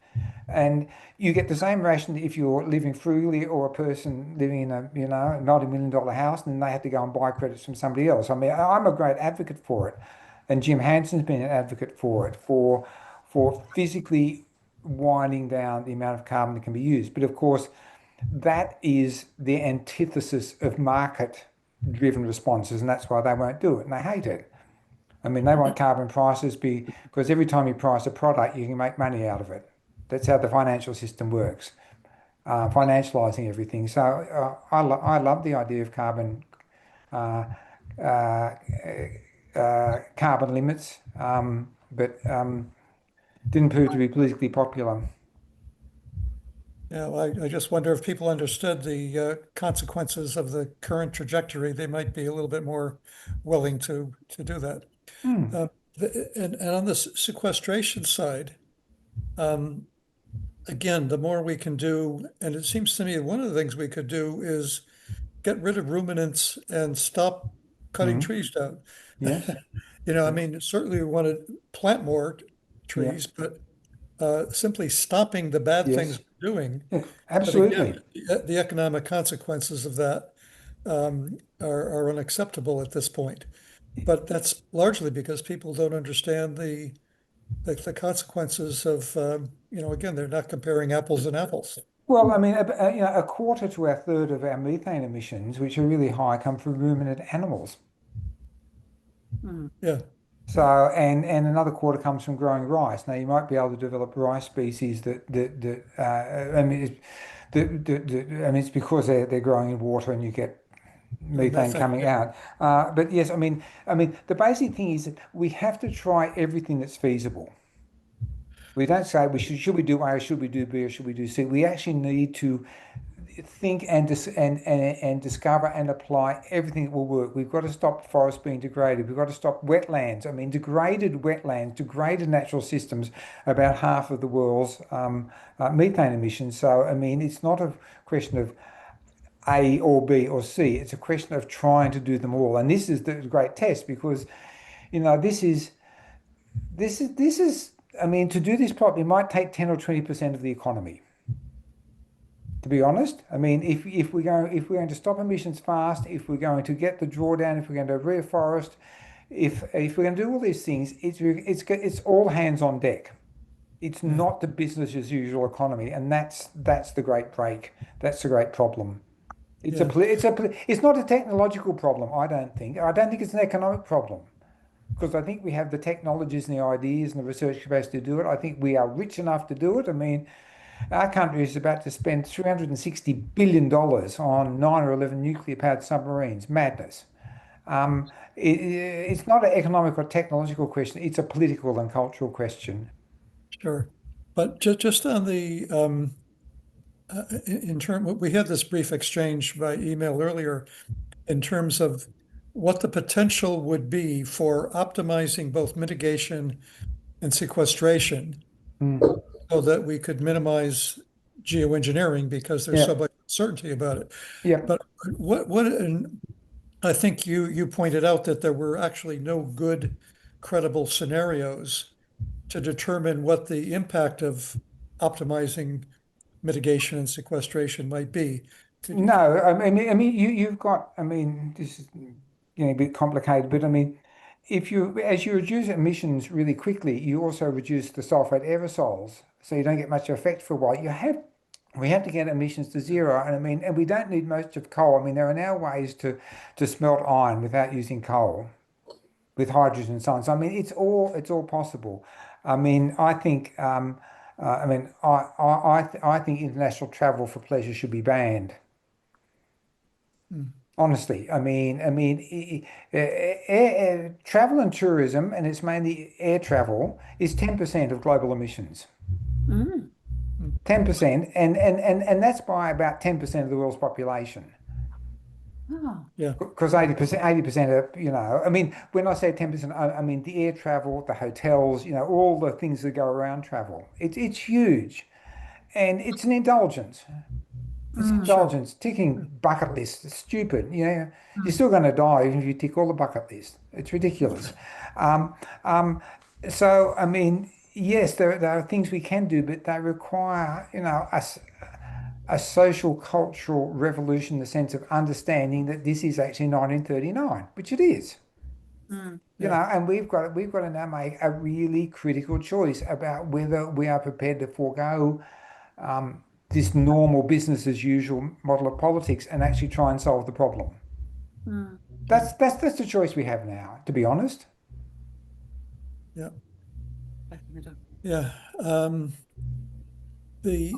And you get the same ration if you're living frugally or a person living in a, $90 million house and they have to go and buy credits from somebody else. I mean, I'm a great advocate for it. And Jim Hanson's been an advocate for it, for physically winding down the amount of carbon that can be used. But of course, that is the antithesis of market driven responses, and that's why they won't do it and they hate it. I mean, they want carbon prices because every time you price a product, you can make money out of it. That's how the financial system works. financializing everything. So I love the idea of uh, uh, carbon limits, but didn't prove to be politically popular. Yeah, well, I just wonder if people understood the consequences of the current trajectory, they might be a little bit more willing to do that. Hmm. Uh, and on the sequestration side, um, again, the more we can do, and it seems to me one of the things we could do is get rid of ruminants and stop cutting Hmm. trees down. Yes. I Yeah. mean, certainly we want to plant more Yeah. trees, but simply stopping the bad things Yes. we're doing. Yeah. But again, Absolutely. the economic consequences of that are unacceptable at this point. But that's largely because people don't understand the consequences of, again, they're not comparing apples and apples. Well, I mean, a quarter to a third of our methane emissions, which are really high, come from ruminant animals. Mm. Yeah, So, yeah, and another quarter comes from growing rice. Now, you might be able to develop rice species I mean, I mean, it's because they're growing in water and you get methane methane. coming Yeah, out. But yes, I mean, the basic thing is that we have to try everything that's feasible. We don't say should we do A or should we do B or should we do C. We actually need to think and discover and apply everything that will work. We've got to stop forests being degraded. We've got to stop wetlands. I mean, degraded wetlands, degraded natural systems, about half of the world's methane emissions. So, I mean, it's not a question of A or B or C. It's a question of trying to do them all. And this is the great test because, this is, I mean, to do this properly might take 10 or 20% of the economy. To be honest, I mean, if we're going to stop emissions fast, if we're going to get the drawdown, if we're going to reforest, if we're going to do all these things, it's all hands on deck. It's yeah, not the business as usual economy, and that's the great break. That's the great problem. yeah, It's not a technological problem, I don't think. I don't think it's an economic problem because I think we have the technologies and the ideas and the research capacity to do it. I think we are rich enough to do it. I mean, our country is about to spend $360 billion on 9 or 11 nuclear-powered submarines. Madness. It's not an economic or technological question. It's a political and cultural question. sure. But just on the, in term, we had this brief exchange by email earlier in terms of what the potential would be for optimizing both mitigation and sequestration Mm. so that we could minimize geoengineering because there's Yeah. so much uncertainty about it. Yeah. But and I think you pointed out that there were actually no good credible scenarios to determine what the impact of optimizing mitigation and sequestration might be. Could No, I mean, you've got. I mean, this is getting a bit complicated, but I mean, as you reduce emissions really quickly, you also reduce the sulfate aerosols, so you don't get much effect for a while. We have to get emissions to zero, and I mean, and we don't need much of coal. I mean, there are now ways to smelt iron without using coal, with hydrogen and so on. So I mean, it's all possible. I mean, I think international travel for pleasure should be banned. Mm, Honestly, travel and tourism, and it's mainly air travel, is 10% of global emissions. Mm. mm, 10%, and that's by about 10% of the world's population. Oh. yeah, Because 80% of, I mean, when I say 10%, I mean the air travel, the hotels, all the things that go around travel. It's huge. And it's an indulgence. It's sure. indulgence, ticking Yeah, bucket lists. It's stupid. You're Mm. still going to die even if you tick all the bucket list. It's ridiculous. Um, um, so, I mean, yes, there are things we can do, but they require, a social cultural revolution in the sense of understanding that this is actually 1939, which it is. Mm. yeah, And we've got to now make a really critical choice about whether we are prepared to forego this normal business as usual model of politics and actually try and solve the problem. Mm. That's the choice we have now, to be honest. yeah, Definitely. yeah. The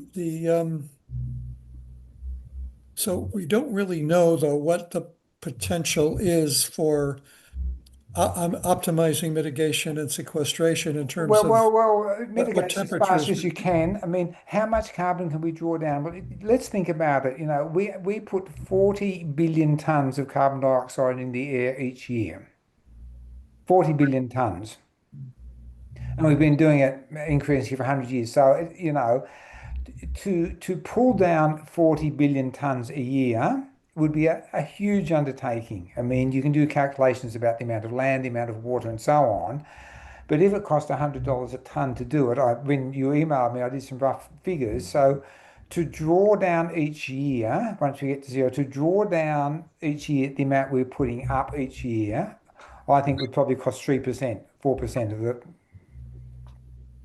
So we don't really know, though, what the potential is for optimizing mitigation and sequestration in terms of what Mitigate as fast temperatures. as you can. I mean, how much carbon can we draw down? Well, let's think about it. You know, we put 40 billion tons of carbon dioxide in the air each year. 40 billion tons. And we've been doing it increasingly for 100 years. So, you know, to pull down 40 billion tons a year would be a huge undertaking. I mean, you can do calculations about the amount of land, the amount of water, and so on. But if it cost $100 a ton to do it, when you emailed me, I did some rough figures. So to draw down each year, once we get to zero, to draw down each year the amount we're putting up each year, I think would probably cost 3%, 4% of the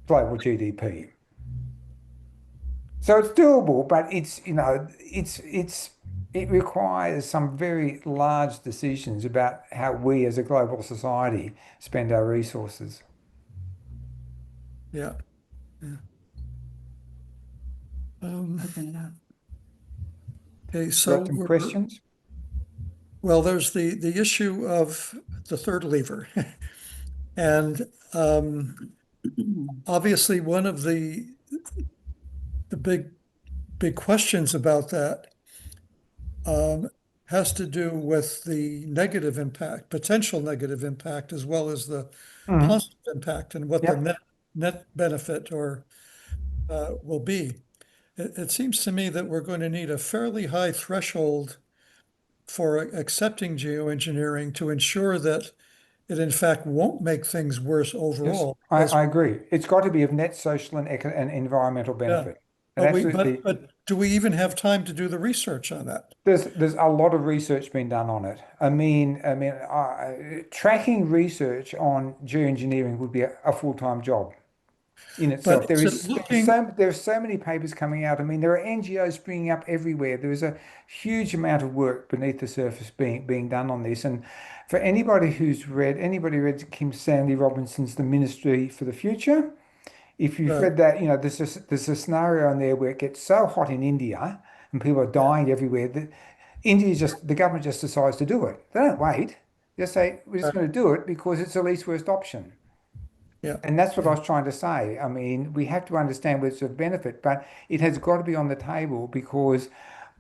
global GDP. So it's doable, but it requires some very large decisions about how we as a global society spend our resources. Yeah. Yeah. Open it up. Okay, so Got some questions? well, there's the issue of the third lever. And obviously one of the big questions about that um, has to do with the negative impact, potential negative impact, as well as the Hmm. positive impact and what the Yep. net benefit or will be. It seems to me that we're going to need a fairly high threshold for accepting geoengineering to ensure that it in fact won't make things worse Yes, overall. As I agree. It's got to be of net social and environmental yeah, benefit. And but absolutely, but do we even have time to do the research on that? there's a lot of research being done on it. Tracking research on geoengineering would be a full-time job in itself. But is it looking, There's so many papers coming out. I mean, there are NGOs springing up everywhere. There is a huge amount of work beneath the surface being done on this. And for anybody read Kim Stanley Robinson's The Ministry for the Future? If you've right? read that, you know, there's a scenario in there where it gets so hot in India and people are Yeah, dying everywhere that the government just decides to do it. They don't wait. They just say, we're just right. going to do it because it's the least worst option. Yeah, And that's what I yeah, was trying to say. I mean, we have to understand where it's of benefit, but it has got to be on the table because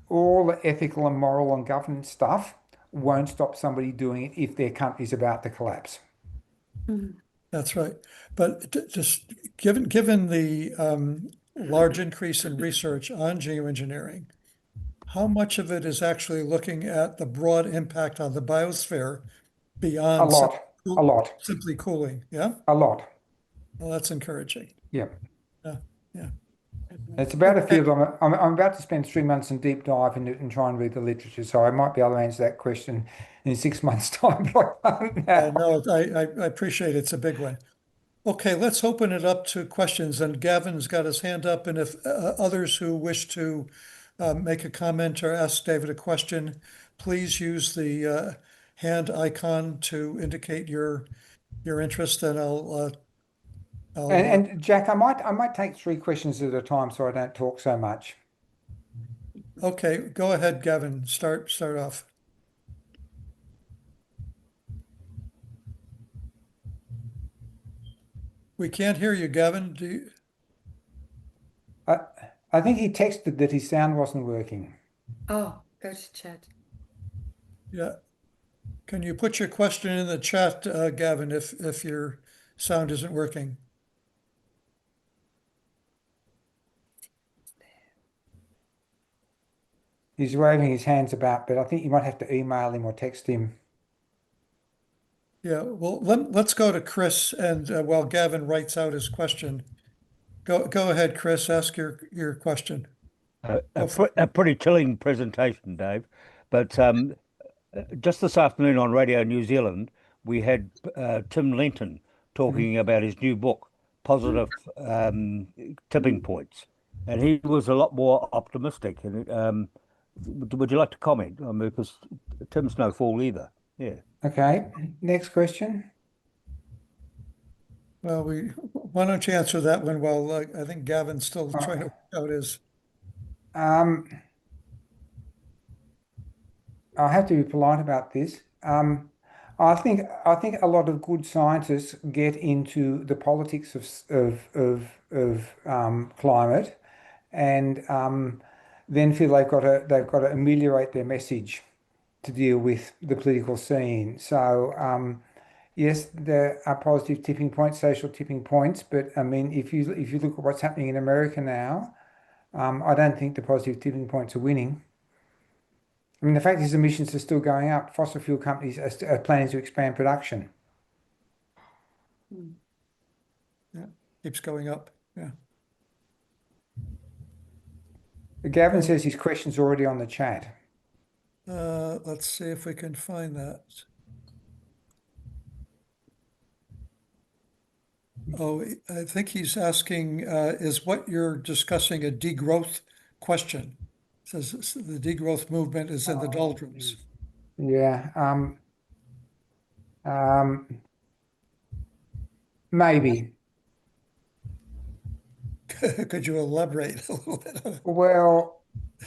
all the ethical and moral and governance stuff won't stop somebody doing it if their country's about to collapse. Mm. that's right. But just given the large increase in research on geoengineering, how much of it is actually looking at the broad impact on the biosphere A beyond lot, a lot, simply cooling? Yeah, a lot. well, that's encouraging. Yeah. Yeah, yeah. It's about a Okay. field I'm about to spend 3 months in deep dive in it and try and read the literature. So I might be able to answer that question in 6 months' time, but I can't now. No, I appreciate it. It's a big one. Okay, let's open it up to questions. And Gavin's got his hand up. And if others who wish to make a comment or ask David a question, please use the hand icon to indicate your interest. And I'll And Jack, I might take 3 questions at a time so I don't talk so much. okay, go ahead, Gavin. Start off. We can't hear you, Gavin. Do you, I, I think he texted that his sound wasn't working. Oh, go to chat. yeah. Can you put your question in the chat, Gavin, if your sound isn't working? He's waving his hands about, but I think you might have to email him or text him. Yeah, well, let's go to Chris and while Gavin writes out his question, go ahead, Chris, ask your question. Go for A pretty chilling presentation, Dave. But just this afternoon on Radio New Zealand, we had Tim Lenton Mhm. talking about his new book, Positive Tipping Points, and he was a lot more optimistic. And would you like to comment? I mean, because Tim's no fool either. Yeah. Okay, next question. Well, why don't you answer that one while I think Gavin's still Uh, trying to work out his. Um, I have to be polite about this. I think a lot of good scientists get into the politics of climate, and then feel they've got to ameliorate their message to deal with the political scene. So yes, there are positive tipping points, social tipping points, but I mean, if you look at what's happening in America now, I don't think the positive tipping points are winning. I mean, the fact is emissions are still going up. Fossil fuel companies are planning to expand production. Yeah, keeps going up. Yeah. Gavin says his question's already on the chat. Let's see if we can find that. Oh, I think he's asking, is what you're discussing a degrowth question? Says the degrowth movement is in the doldrums. Yeah. Maybe. Could you elaborate a little bit on it? Well,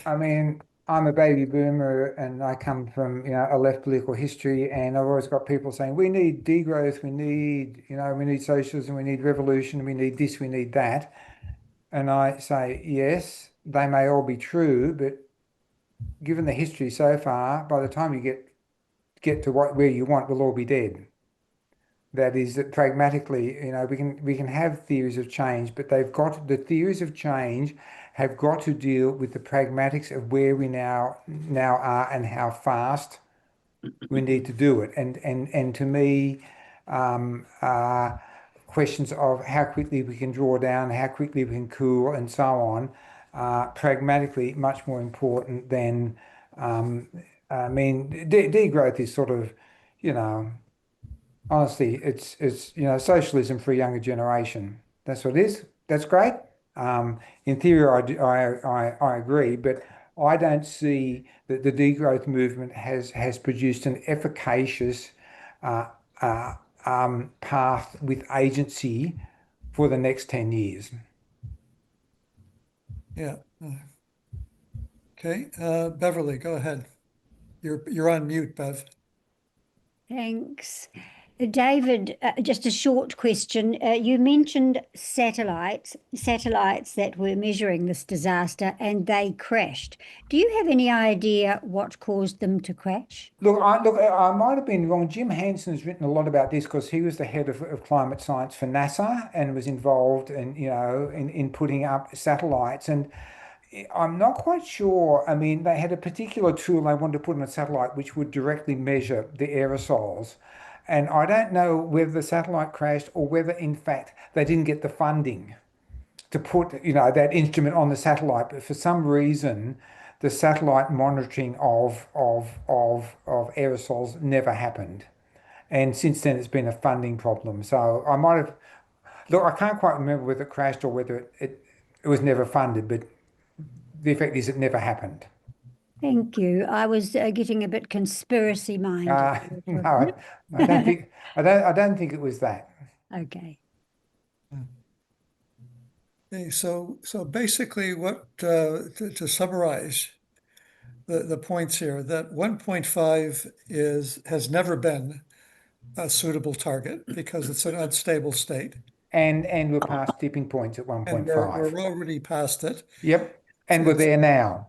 I mean, I'm a baby boomer and I come from, a left political history, and I've always got people saying, we need degrowth, we need socialism, we need revolution, we need this, we need that. And I say, yes, they may all be true, but given the history so far, by the time you get to where you want, we'll all be dead. That is that pragmatically, we can have theories of change, but the theories of change have got to deal with the pragmatics of where we now are and how fast we need to do it. And to me, questions of how quickly we can draw down, how quickly we can cool, and so on, pragmatically much more important than, I mean, degrowth is sort of, honestly, it's socialism for a younger generation. That's what it is. That's great. In theory, I agree, but I don't see that the degrowth movement has produced an efficacious uh, uh, path with agency for the next 10 years. Yeah. Okay, Beverly, go ahead. You're on mute, Bev. Thanks. David, just a short question. You mentioned satellites that were measuring this disaster, and they crashed. Do you have any idea what caused them to crash? Look, I might have been wrong. Jim Hansen has written a lot about this because he was the head of climate science for NASA and was involved in putting up satellites. And I'm not quite sure. I mean, they had a particular tool they wanted to put on a satellite which would directly measure the aerosols. And I don't know whether the satellite crashed or whether, in fact, they didn't get the funding to put, that instrument on the satellite. But for some reason, the satellite monitoring of aerosols never happened. And since then, it's been a funding problem. So I might have, look, I can't quite remember whether it crashed or whether it was never funded, but the effect is it never happened. Thank you. I was getting a bit conspiracy minded. No, I don't think it was that. Okay. Okay, so basically what, to summarize the points here, that 1.5 has never been a suitable target because it's an unstable state. And we're past tipping points at And 1.5. we're already past it. Yep. And we're there now.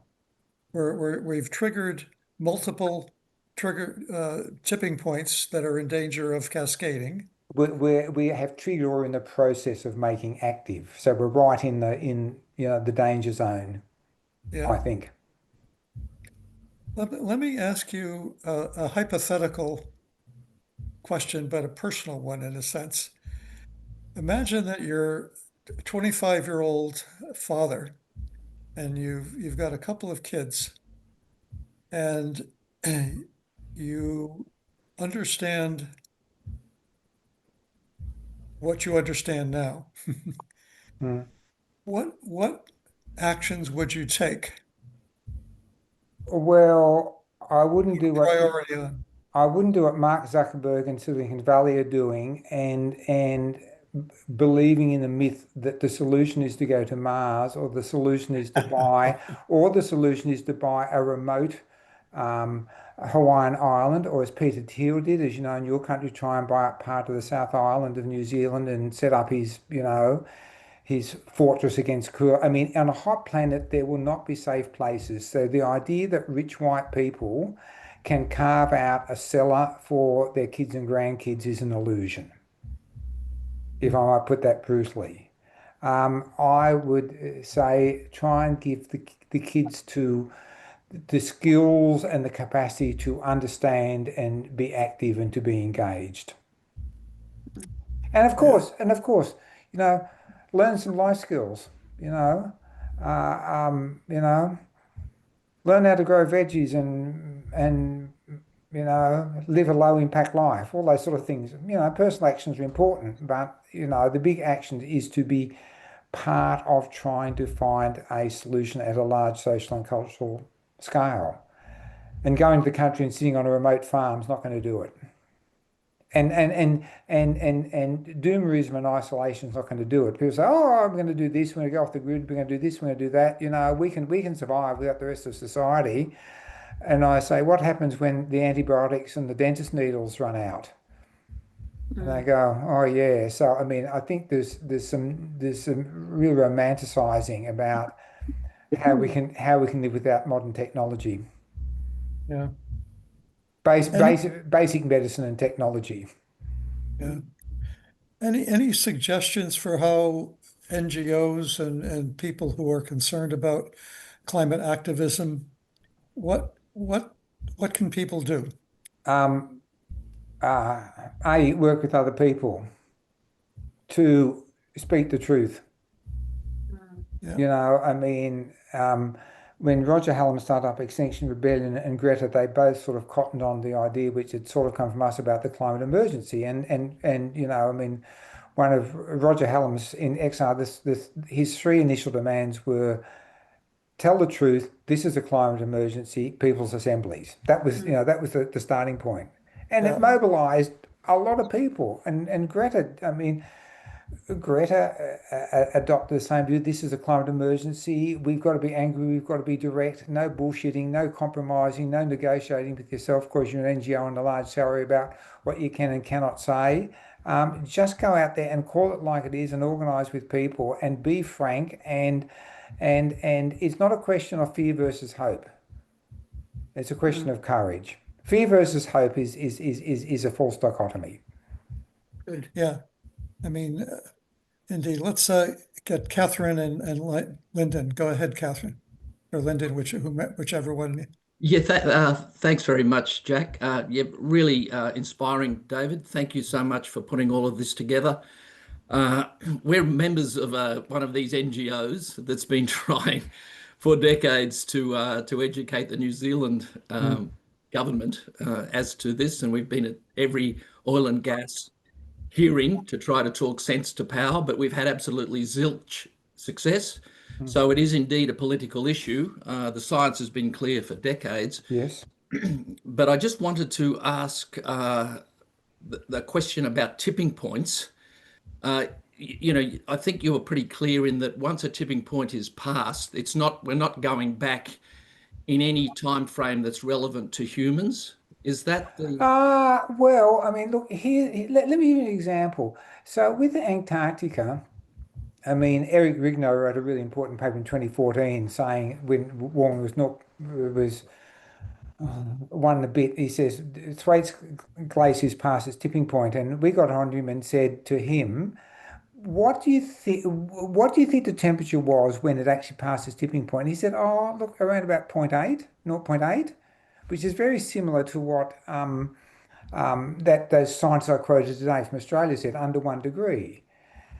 We've triggered multiple tipping points that are in danger of cascading. We have triggered or in the process of making active. So we're right in the danger zone, Yeah. I think. Let me ask you a hypothetical question, but a personal one in a sense. Imagine that you're a 25-year-old father and you've got a couple of kids and you understand what you understand now. Mm. What actions would you take? Well, I wouldn't do what Priority on. I wouldn't do what Mark Zuckerberg and Silicon Valley are doing, and believing in the myth that the solution is to go to Mars, or the solution is to buy, or the solution is to buy a remote Hawaiian Island, or as Peter Thiel did, as you know, in your country, try and buy up part of the South Island of New Zealand and set up his, his fortress against Kura. I mean, on a hot planet, there will not be safe places. So the idea that rich white people can carve out a cellar for their kids and grandkids is an illusion, if I might put that brutally. I would say try and give the kids the skills and the capacity to understand and be active and to be engaged. And of course, learn some life skills, uh, um, you know, learn how to grow veggies and live a low impact life, all those sort of things. Personal actions are important, but the big action is to be part of trying to find a solution at a large social and cultural scale. And going to the country and sitting on a remote farm is not going to do it. And doomerism and isolation is not going to do it. People say, "Oh, I'm going to do this. We're going to go off the grid. We're going to do this. We're going to do that." We can survive without the rest of society. And I say, what happens when the antibiotics and the dentist needles run out? And they go, "Oh yeah." So I mean, I think there's some real romanticizing about how we can live without modern technology. Yeah. Basic medicine and technology. Yeah. Any suggestions for how NGOs and people who are concerned about climate activism, what can people do? Work with other people to speak the truth. Yeah. I mean, when Roger Hallam started up Extinction Rebellion and Greta, they both sort of cottoned on the idea, which had sort of come from us, about the climate emergency. And I mean, one of Roger Hallam's in exile, his three initial demands were: tell the truth, this is a climate emergency, people's assemblies. That was, that was the starting point. And it mobilized a lot of people. And Greta, I mean, Greta adopted the same view. This is a climate emergency. We've got to be angry. We've got to be direct. No bullshitting, no compromising, no negotiating with yourself because you're an NGO on a large salary about what you can and cannot say. Just go out there and call it like it is and organize with people and be frank. And it's not a question of fear versus hope. It's a question of courage. Fear versus hope is a false dichotomy. Good. Yeah. I mean, indeed. Let's get Catherine and Lyndon. Go ahead, Catherine, or Lyndon, whichever one. Yeah, thanks very much, Jack. Yeah, really inspiring, David. Thank you so much for putting all of this together. We're members of one of these NGOs that's been trying for decades to educate the New Zealand government as to this, and we've been at every oil and gas hearing to try to talk sense to power, but we've had absolutely zilch success. So it is indeed a political issue. The science has been clear for decades. Yes. But I just wanted to ask the question about tipping points. I think you were pretty clear in that once a tipping point is passed, we're not going back in any time frame that's relevant to humans. Is that the... Well, I mean, look, let me give you an example. So with the Antarctica, I mean, Eric Rigno wrote a really important paper in 2014 saying when warming was one and a bit, he says, Thwaites Glacier's past its tipping point, and we got on to him and said to him, what do you think the temperature was when it actually passed its tipping point? And he said, oh, look, around about 0.8, which is very similar to what those scientists I quoted today from Australia said, under 1 degree.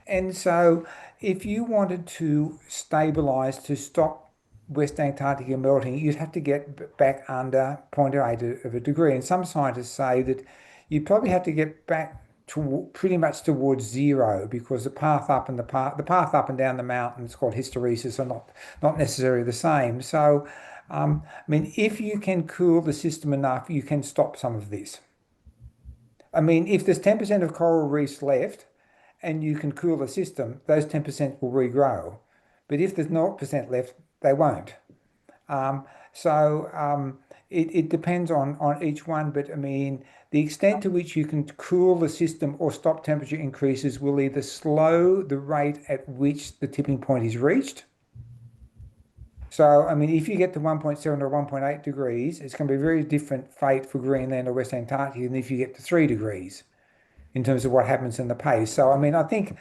And so if you wanted to stabilize, to stop West Antarctica melting, you'd have to get back under 0.8 of a degree. And some scientists say that you probably have to get back to pretty much towards zero, because the path up and the path up and down the mountain, it's called hysteresis, are not necessarily the same. So I mean, if you can cool the system enough, you can stop some of this. I mean, if there's 10% of coral reefs left and you can cool the system, those 10% will regrow. But if there's 0% left, they won't. So it depends on each one, but I mean, the extent to which you can cool the system or stop temperature increases will either slow the rate at which the tipping point is reached. So, I mean, if you get to 1.7 or 1.8 degrees, it's going to be a very different fate for Greenland or West Antarctica than if you get to 3 degrees in terms of what happens in the pace. So, I mean, I think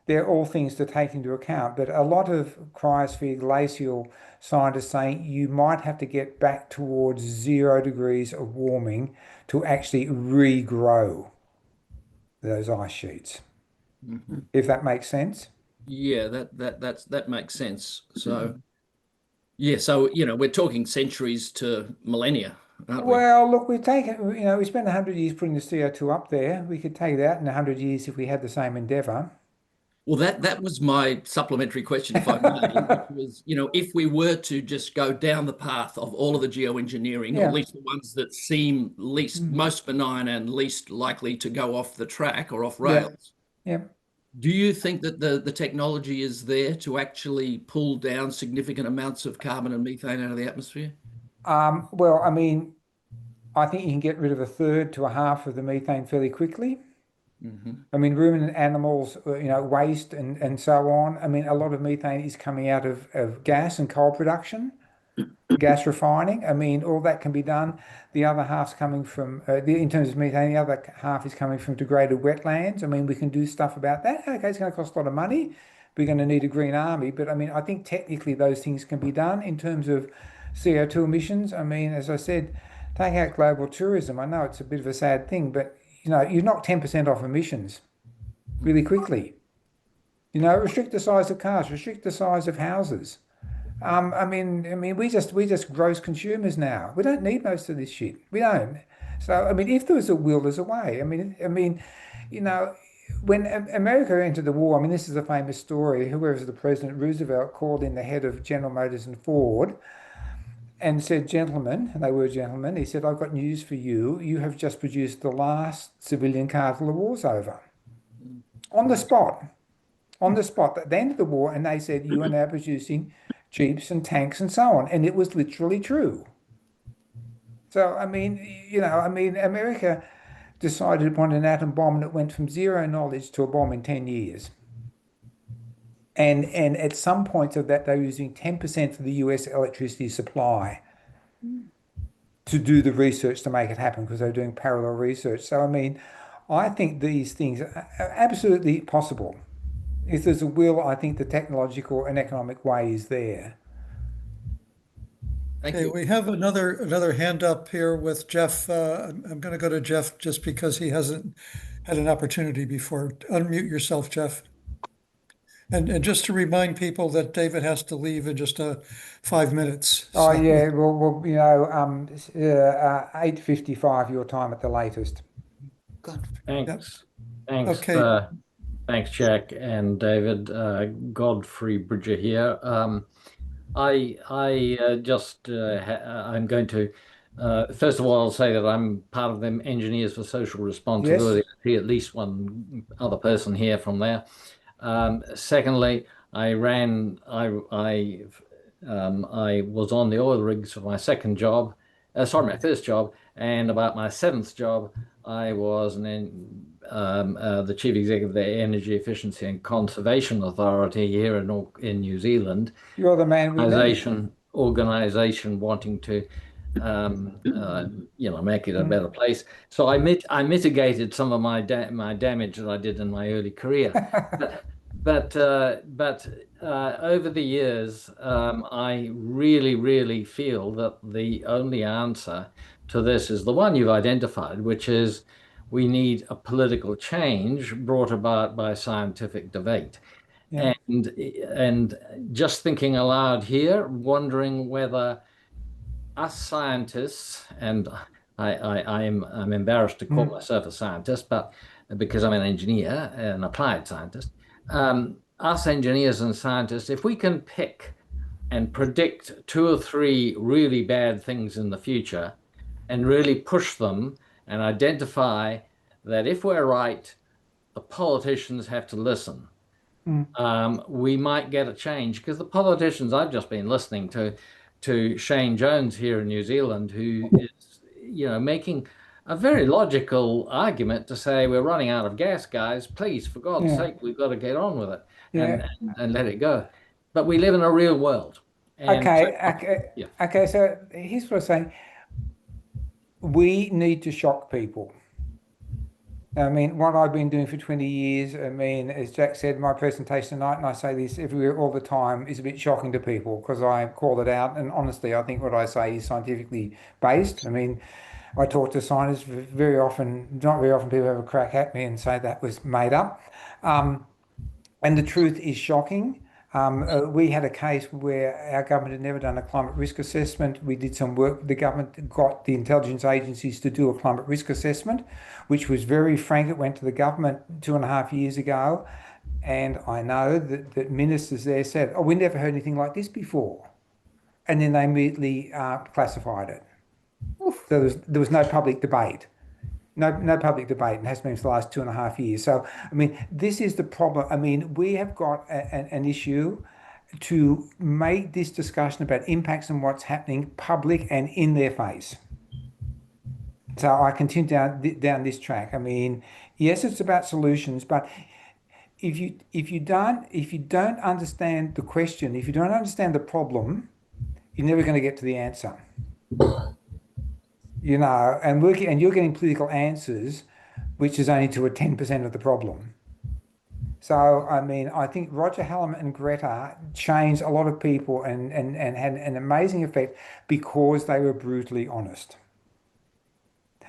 they're all things to take into account, but a lot of cryosphere glacial scientists saying you might have to get back towards 0 degrees of warming to actually regrow those ice sheets, if that makes sense. Yeah, that makes sense. So yeah, so we're talking centuries to millennia, aren't we? Well, look, we've taken, we spent 100 years putting the CO2 up there. We could take that in 100 years if we had the same endeavour. Well, that was my supplementary question, if I may, which was, if we were to just go down the path of all of the geoengineering, or at Yeah. least the ones that seem most benign and least likely to go off the track or off rails, Yeah. do you think that the technology is there to actually pull down significant amounts of carbon and methane out of the atmosphere? Well, I mean, I think you can get rid of a third to a half of the methane fairly quickly. I mean, ruminant animals, waste and so on. I mean, a lot of methane is coming out of gas and coal production, gas refining. I mean, all that can be done. The other half's coming from, in terms of methane, the other half is coming from degraded wetlands. I mean, we can do stuff about that. Okay, it's going to cost a lot of money. We're going to need a green army. But I mean, I think technically those things can be done in terms of CO2 emissions. I mean, as I said, take out global tourism. I know it's a bit of a sad thing, but you knock 10% off emissions really quickly. Restrict the size of cars, restrict the size of houses. I mean, we just gross consumers now. We don't need most of this shit. We don't. So, I mean, if there was a will, there's a way. When America entered the war, I mean, this is a famous story. Whoever was the president, Roosevelt, called in the head of General Motors and Ford and said, "Gentlemen," and they were gentlemen, he said, "I've got news for you. You have just produced the last civilian car till the war's over." On the spot. At the end of the war, and they said, "You are now producing jeeps and tanks and so on." And it was literally true. So, I mean, America decided upon an atom bomb and it went from zero knowledge to a bomb in 10 years. And at some points of that, they were using 10% of the US electricity supply to do the research to make it happen because they were doing parallel research. So, I mean, I think these things are absolutely possible. If there's a will, I think the technological and economic way is there. Thank Okay, you. we have another hand up here with Jeff. I'm going to go to Jeff just because he hasn't had an opportunity before. Unmute yourself, Jeff. And just to remind people that David has to leave in just 5 minutes. Oh, So- yeah. Well, 8:55 your time at the latest. God. Thanks. Thanks. Okay. Thanks, Jack and David. Godfrey Bridger here. I'm going to first of all, I'll say that I'm part of them Engineers for Social Responsibility. Yes. I see at least one other person here from there. Secondly, I was on the oil rigs for my second job. My first job, and about my seventh job, I was the chief executive of the Energy Efficiency and Conservation Authority here in New Zealand. You're the man we need. Organization wanting to, make it a better place. So I mitigated some of my damage that I did in my early career. But over the years, I really feel that the only answer to this is the one you've identified, which is we need a political change brought about by scientific debate. Yeah. And just thinking aloud here, wondering whether us scientists, and I'm embarrassed to call myself a scientist, but because I'm an engineer, an applied scientist, us engineers and scientists, if we can pick and predict 2 or 3 really bad things in the future and really push them and identify that if we're right, the politicians have to listen. We might get a change, because the politicians I've just been listening to to Shane Jones here in New Zealand, who is, making a very logical argument to say we're running out of gas, guys. Please, for God's sake, we've got to get on with it and let it go. But we live in a real world. And Okay. So here's what I'm saying. We need to shock people. I mean, what I've been doing for 20 years, I mean, as Jack said, my presentation tonight, and I say this everywhere all the time, is a bit shocking to people because I call it out. And honestly, I think what I say is scientifically based. I mean, I talk to scientists very often, not very often people have a crack at me and say that was made up. And the truth is shocking. We had a case where our government had never done a climate risk assessment. We did some work. The government got the intelligence agencies to do a climate risk assessment, which was very frank. It went to the government 2.5 years ago. And I know that ministers there said, oh, we never heard anything like this before. And then they immediately classified it. So there was no public debate. No public debate, and has been for the last 2.5 years. So, I mean, this is the problem. I mean, we have got an issue to make this discussion about impacts and what's happening public and in their face. So I continue down this track. I mean, yes, it's about solutions, but if you don't understand the question, if you don't understand the problem, you're never going to get to the answer. And you're getting political answers, which is only to a 10% of the problem. So, I mean, I think Roger Hallam and Greta changed a lot of people and had an amazing effect because they were brutally honest.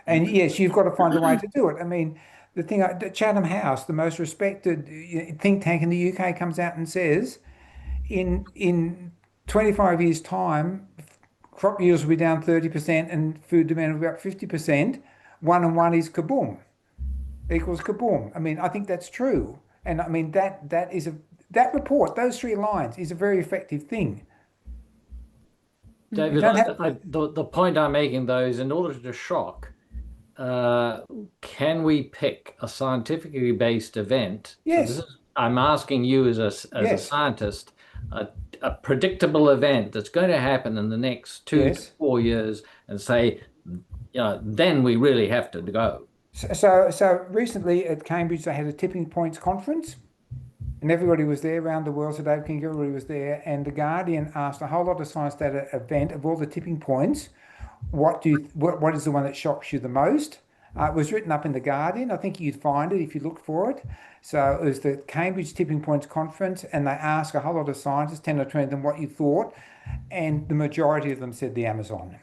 And yes, you've got to find a way to do it. I mean, the thing, Chatham House, the most respected think tank in the UK, comes out and says, in 25 years' time, crop yields will be down 30% and food demand will be up 50%. 1 and 1 is kaboom, equals kaboom. I mean, I think that's true. And I mean, that report, those 3 lines is a very effective thing. David, the point I'm making though is in order to shock, can we pick a scientifically based event? Yes. So I'm asking you as a scientist, a predictable event that's going to happen in the next 2 to 4 years, and say, then we really have to go. So recently at Cambridge, they had a tipping points conference, and everybody was there around the world. So Dave King, everybody was there, and the Guardian asked a whole lot of scientists at an event of all the tipping points, what is the one that shocks you the most? It was written up in the Guardian. I think you'd find it if you looked for it. So it was the Cambridge Tipping Points Conference, and they asked a whole lot of scientists, 10 or 20 of them, what you thought, and the majority of them said the Amazon.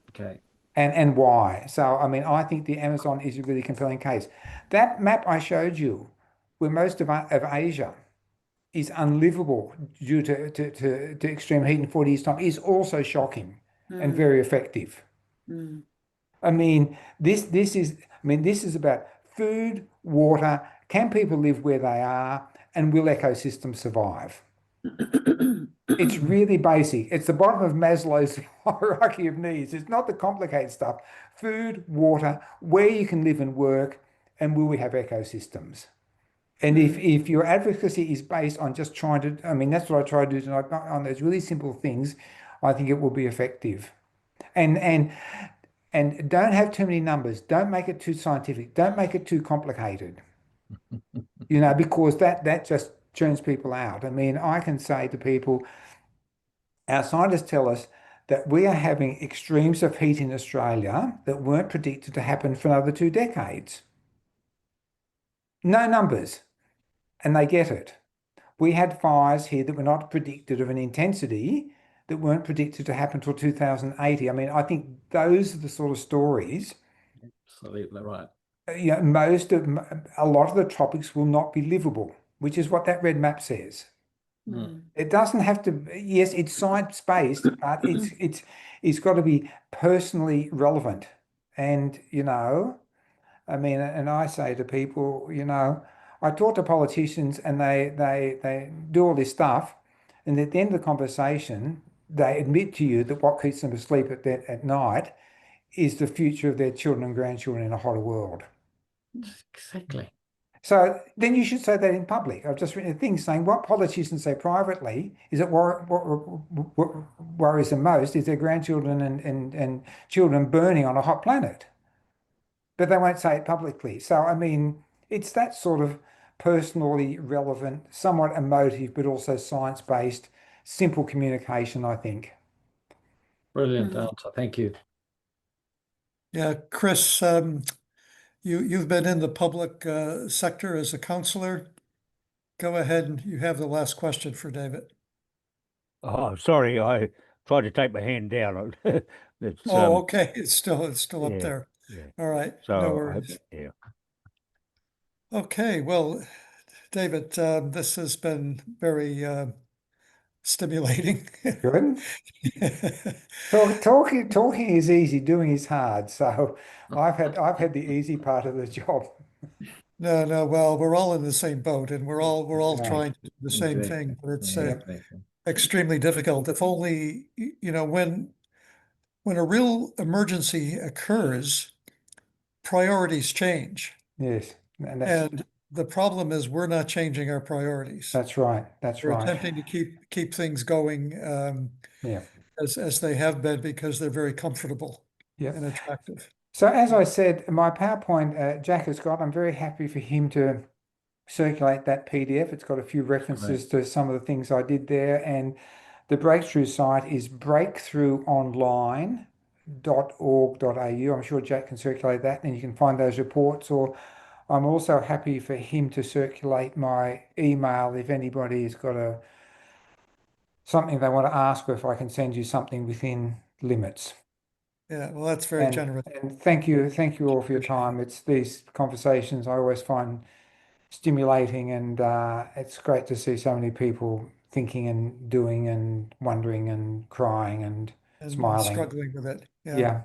Okay. And why? So, I mean, I think the Amazon is a really compelling case. That map I showed you, where most of Asia is unlivable due to extreme heat in 40 years' time, is also shocking and very effective. I mean, this is about food, water. Can people live where they are, and will ecosystems survive? It's really basic. It's the bottom of Maslow's hierarchy of needs. It's not the complicated stuff. Food, water, where you can live and work, and will we have ecosystems? And if your advocacy is based on just trying to, I mean, that's what I try to do tonight, on those really simple things, I think it will be effective. And don't have too many numbers. Don't make it too scientific. Don't make it too complicated. Because that just churns people out. I mean, I can say to people, our scientists tell us that we are having extremes of heat in Australia that weren't predicted to happen for another 2 decades. No numbers. And they get it. We had fires here that were not predicted of an intensity that weren't predicted to happen until 2080. I mean, I think those are the sort of stories. Absolutely right. A lot of the tropics will not be livable, which is what that red map says. It doesn't have to. Yes, it's science-based, but it's got to be personally relevant. And I mean, and I say to people, I talk to politicians, and they do all this stuff, and at the end of the conversation, they admit to you that what keeps them asleep at night is the future of their children and grandchildren in a hotter world. Exactly. So then you should say that in public. I've just written a thing saying what politicians say privately is that what worries them most is their grandchildren and children burning on a hot planet. But they won't say it publicly. So, I mean, it's that sort of personally relevant, somewhat emotive, but also science-based, simple communication, I think. Brilliant answer. Thank you. Yeah, Chris, you've been in the public sector as a counselor. Go ahead and you have the last question for David. Oh, sorry, I tried to take my hand down. It's Oh, okay, it's still up yeah, there. yeah. All right, no So worries. yeah. Okay, well, David, this has been very stimulating. Good. Talking is easy, doing is hard. So I've had the easy part of the job. No, well, we're all in the same boat and we're all Yeah. trying to do the same Exactly. thing, but it's Yeah, exactly. extremely difficult. If only, you know, when a real emergency occurs, priorities change. Yes, and And the problem is we're not changing our priorities. that's right. That's We're right. attempting to keep things going Yeah. as they have been because they're very comfortable Yeah. and attractive. So as I said, my PowerPoint, Jack has got, I'm very happy for him to circulate that PDF. It's got a few references to some of the things I did there. And the breakthrough site is breakthroughonline.org.au. I'm sure Jack can circulate that and you can find those reports. Or I'm also happy for him to circulate my email if anybody has got something they want to ask, or if I can send you something within limits. Yeah, well, that's very generous. And thank you all for your time. It's these conversations I always find stimulating, and it's great to see so many people thinking and doing and wondering and crying and smiling. Struggling with it. Yeah.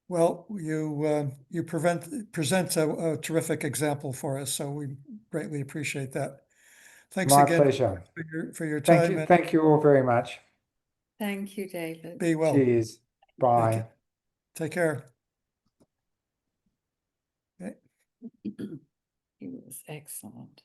Well, you present a terrific example for us, so we greatly appreciate that. Thanks My again pleasure. for your time. Thank you all very much. Thank you, David. Be well. Cheers. Bye. Take care. Okay. He was excellent.